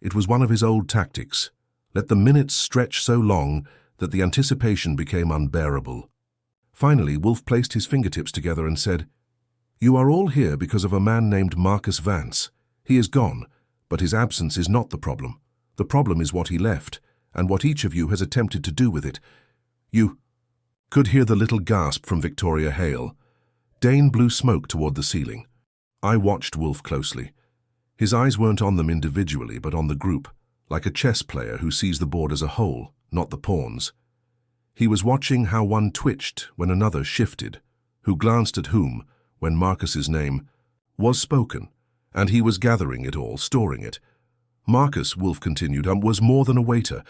It was one of his old tactics. Let the minutes stretch so long that the anticipation became unbearable. Finally, Wolfe placed his fingertips together and said, "You are all here because of a man named Marcus Vance. He is gone, but his absence is not the problem. The problem is what he left, and what each of you has attempted to do with it. You could hear the little gasp from Victoria Hale. Dane blew smoke toward the ceiling. I watched Wolfe closely. His eyes weren't on them individually, but on the group, like a chess player who sees the board as a whole, not the pawns. He was watching how one twitched when another shifted, who glanced at whom, when Marcus's name was spoken, and he was gathering it all, storing it. Marcus, Wolfe continued, was more than a waiter.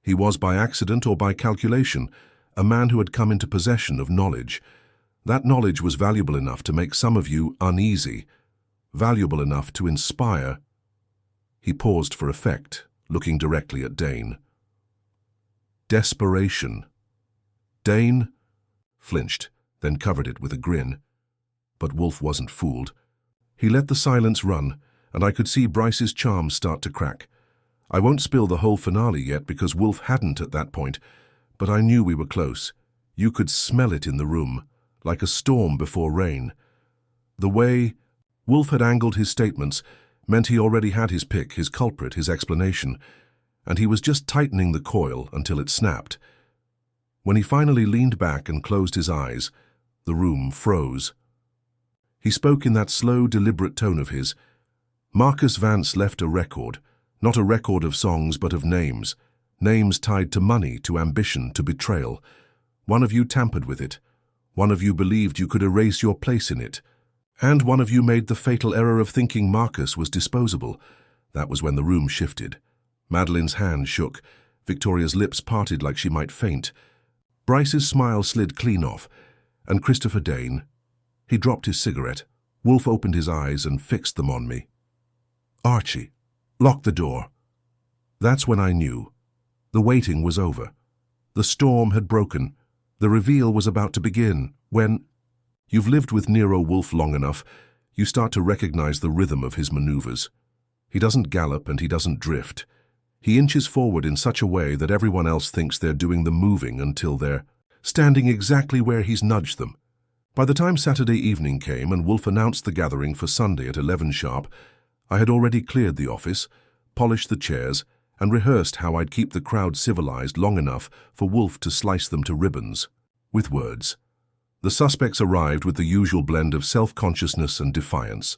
He was, by accident or by calculation, a man who had come into possession of knowledge. That knowledge was valuable enough to make some of you uneasy, valuable enough to inspire. He paused for effect, looking directly at Dane. Desperation. Dane flinched, then covered it with a grin. But Wolfe wasn't fooled. He let the silence run, and I could see Bryce's charm start to crack. I won't spill the whole finale yet because Wolfe hadn't at that point, but I knew we were close. You could smell it in the room, like a storm before rain. The way Wolfe had angled his statements meant he already had his pick, his culprit, his explanation, and he was just tightening the coil until it snapped. When he finally leaned back and closed his eyes, the room froze. He spoke in that slow, deliberate tone of his. Marcus Vance left a record, not a record of songs but of names, names tied to money, to ambition, to betrayal. One of you tampered with it. One of you believed you could erase your place in it. And one of you made the fatal error of thinking Marcus was disposable. That was when the room shifted. Madeline's hand shook. Victoria's lips parted like she might faint. Bryce's smile slid clean off. And Christopher Dane. He dropped his cigarette. Wolfe opened his eyes and fixed them on me. Archie, lock the door. That's when I knew. The waiting was over. The storm had broken. The reveal was about to begin. When you've lived with Nero Wolfe long enough, you start to recognize the rhythm of his maneuvers. He doesn't gallop and he doesn't drift. He inches forward in such a way that everyone else thinks they're doing the moving until they're standing exactly where he's nudged them. By the time Saturday evening came and Wolfe announced the gathering for Sunday at 11 sharp, I had already cleared the office, polished the chairs, and rehearsed how I'd keep the crowd civilized long enough for Wolfe to slice them to ribbons, with words. The suspects arrived with the usual blend of self-consciousness and defiance.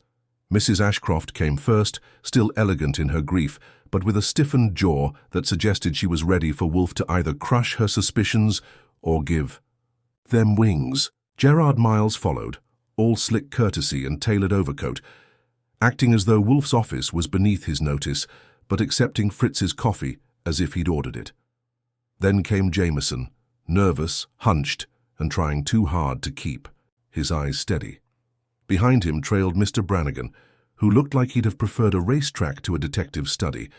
Mrs. Ashcroft came first, still elegant in her grief, but with a stiffened jaw that suggested she was ready for Wolfe to either crush her suspicions or give them wings. Gerard Miles followed, all slick courtesy and tailored overcoat, acting as though Wolfe's office was beneath his notice, but accepting Fritz's coffee as if he'd ordered it. Then came Jameson, nervous, hunched, and trying too hard to keep his eyes steady. Behind him trailed Mr. Brannigan, who looked like he'd have preferred a racetrack to a detective study,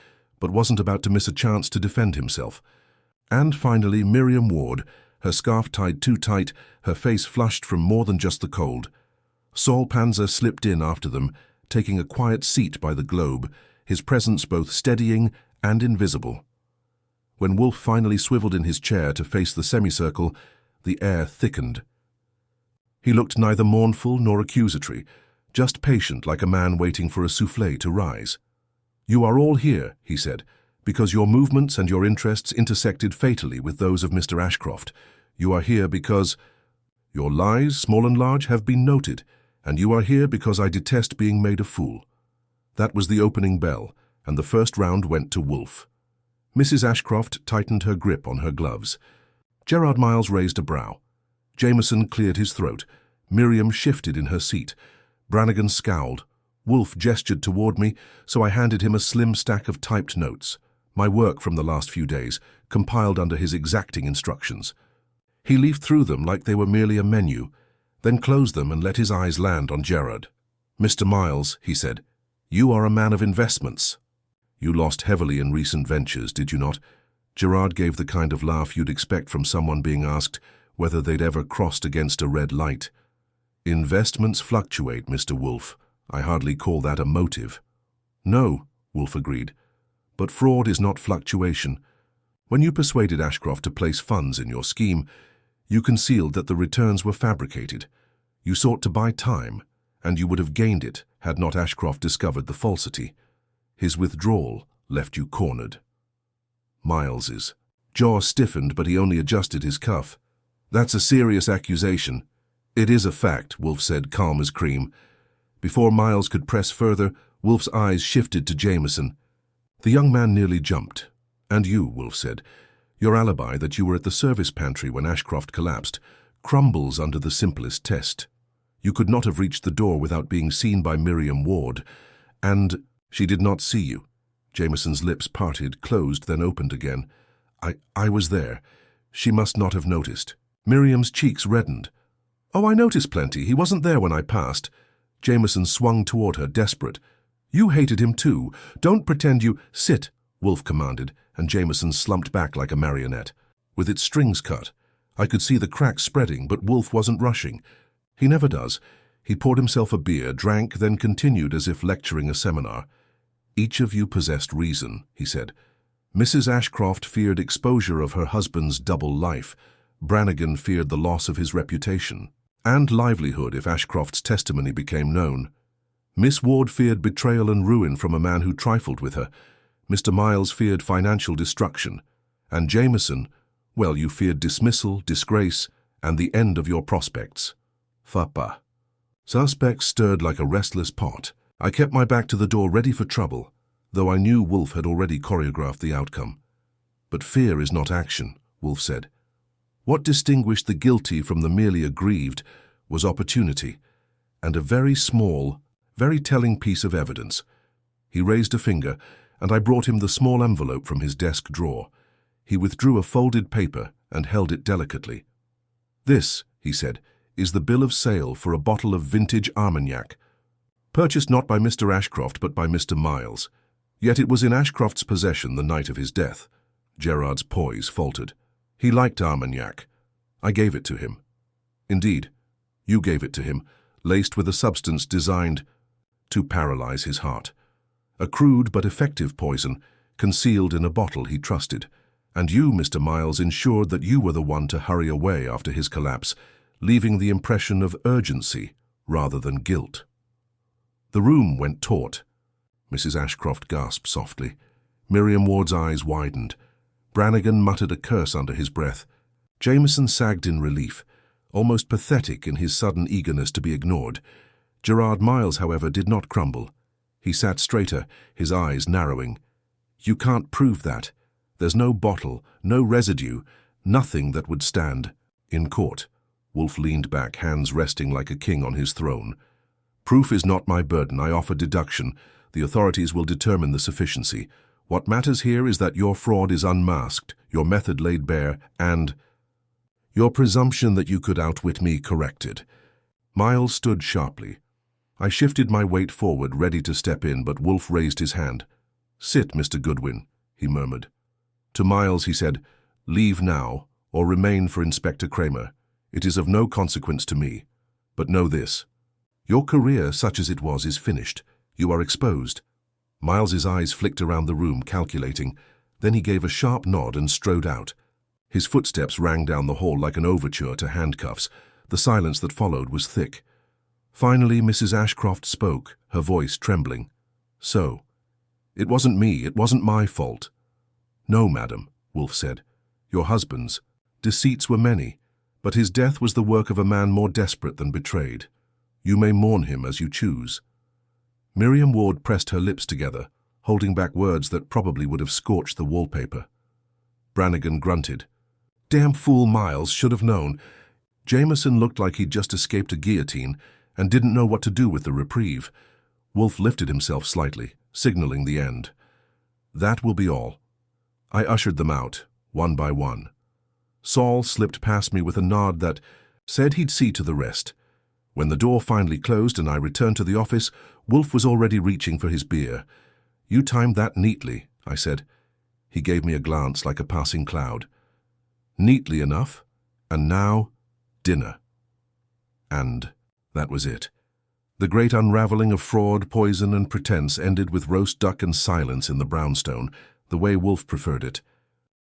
but wasn't about to miss a chance to defend himself. And finally Miriam Ward, her scarf tied too tight, her face flushed from more than just the cold. Saul Panzer slipped in after them, taking a quiet seat by the globe, his presence both steadying and invisible. When Wolfe finally swiveled in his chair to face the semicircle, the air thickened. He looked neither mournful nor accusatory, just patient like a man waiting for a souffle to rise. "You are all here," he said, "because your movements and your interests intersected fatally with those of Mr. Ashcroft. You are here because your lies, small and large, have been noted, and you are here because I detest being made a fool." That was the opening bell, and the first round went to Wolfe. Mrs. Ashcroft tightened her grip on her gloves. Gerard Miles raised a brow. Jameson cleared his throat. Miriam shifted in her seat. Brannigan scowled. Wolfe gestured toward me, so I handed him a slim stack of typed notes, my work from the last few days, compiled under his exacting instructions. He leafed through them like they were merely a menu, then closed them and let his eyes land on Gerard. "Mr. Miles," he said, "you are a man of investments. You lost heavily in recent ventures, did you not?" Gerard gave the kind of laugh you'd expect from someone being asked whether they'd ever crossed against a red light. "Investments fluctuate, Mr. Wolfe. I hardly call that a motive." "No," Wolfe agreed, "but fraud is not fluctuation. When you persuaded Ashcroft to place funds in your scheme, you concealed that the returns were fabricated. You sought to buy time, and you would have gained it had not Ashcroft discovered the falsity. His withdrawal left you cornered." Miles's jaw stiffened, but he only adjusted his cuff. "That's a serious accusation." "It is a fact," Wolfe said, calm as cream. Before Miles could press further, Wolfe's eyes shifted to Jameson. The young man nearly jumped. "And you," Wolfe said, Your alibi that you were at the service pantry when Ashcroft collapsed crumbles under the simplest test. You could not have reached the door without being seen by Miriam Ward, and she did not see you. Jameson's lips parted, closed, then opened again. I was there. She must not have noticed. Miriam's cheeks reddened. Oh, I noticed plenty. He wasn't there when I passed. Jameson swung toward her, desperate. You hated him too. Don't pretend you— Sit, Wolfe commanded, and Jameson slumped back like a marionette. With its strings cut, I could see the cracks spreading, but Wolfe wasn't rushing. He never does. He poured himself a beer, drank, then continued as if lecturing a seminar. Each of you possessed reason, he said. Mrs. Ashcroft feared exposure of her husband's double life. Brannigan feared the loss of his reputation and livelihood if Ashcroft's testimony became known. Miss Ward feared betrayal and ruin from a man who trifled with her. Mr. Miles feared financial destruction. And Jameson, well, you feared dismissal, disgrace, and the end of your prospects. Fapa. Suspects stirred like a restless pot. I kept my back to the door ready for trouble, though I knew Wolfe had already choreographed the outcome. But fear is not action, Wolfe said. What distinguished the guilty from the merely aggrieved was opportunity, and a very small, very telling piece of evidence. He raised a finger, and I brought him the small envelope from his desk drawer. He withdrew a folded paper and held it delicately. This, he said, is the bill of sale for a bottle of vintage Armagnac, purchased not by Mr. Ashcroft but by Mr. Miles. Yet it was in Ashcroft's possession the night of his death. Gerard's poise faltered. He liked Armagnac. I gave it to him. Indeed, you gave it to him, laced with a substance designed to paralyze his heart. A crude but effective poison, concealed in a bottle he trusted. And you, Mr. Miles, ensured that you were the one to hurry away after his collapse, leaving the impression of urgency rather than guilt. The room went taut. Mrs. Ashcroft gasped softly. Miriam Ward's eyes widened. Brannigan muttered a curse under his breath. Jameson sagged in relief, almost pathetic in his sudden eagerness to be ignored. Gerard Miles, however, did not crumble. He sat straighter, his eyes narrowing. You can't prove that. There's no bottle, no residue, nothing that would stand. In court, Wolfe leaned back, hands resting like a king on his throne. Proof is not my burden. I offer deduction. The authorities will determine the sufficiency. What matters here is that your fraud is unmasked, your method laid bare, and your presumption that you could outwit me corrected. Miles stood sharply. I shifted my weight forward, ready to step in, but Wolfe raised his hand. Sit, Mr. Goodwin, he murmured. To Miles he said, leave now, or remain for Inspector Kramer. It is of no consequence to me. But know this. Your career, such as it was, is finished. You are exposed. Miles's eyes flicked around the room, calculating. Then he gave a sharp nod and strode out. His footsteps rang down the hall like an overture to handcuffs. The silence that followed was thick. Finally, Mrs. Ashcroft spoke, her voice trembling. So, it wasn't me, it wasn't my fault. No, madam, Wolfe said. Your husband's. Deceits were many, but his death was the work of a man more desperate than betrayed. You may mourn him as you choose. Miriam Ward pressed her lips together, holding back words that probably would have scorched the wallpaper. Brannigan grunted. Damn fool Miles should have known. Jameson looked like he'd just escaped a guillotine and didn't know what to do with the reprieve. Wolfe lifted himself slightly, signaling the end. That will be all. I ushered them out, one by one. Saul slipped past me with a nod that said he'd see to the rest. When the door finally closed and I returned to the office, Wolfe was already reaching for his beer. You timed that neatly, I said. He gave me a glance like a passing cloud. Neatly enough, and now, dinner. And that was it. The great unraveling of fraud, poison, and pretense ended with roast duck and silence in the brownstone, the way Wolfe preferred it.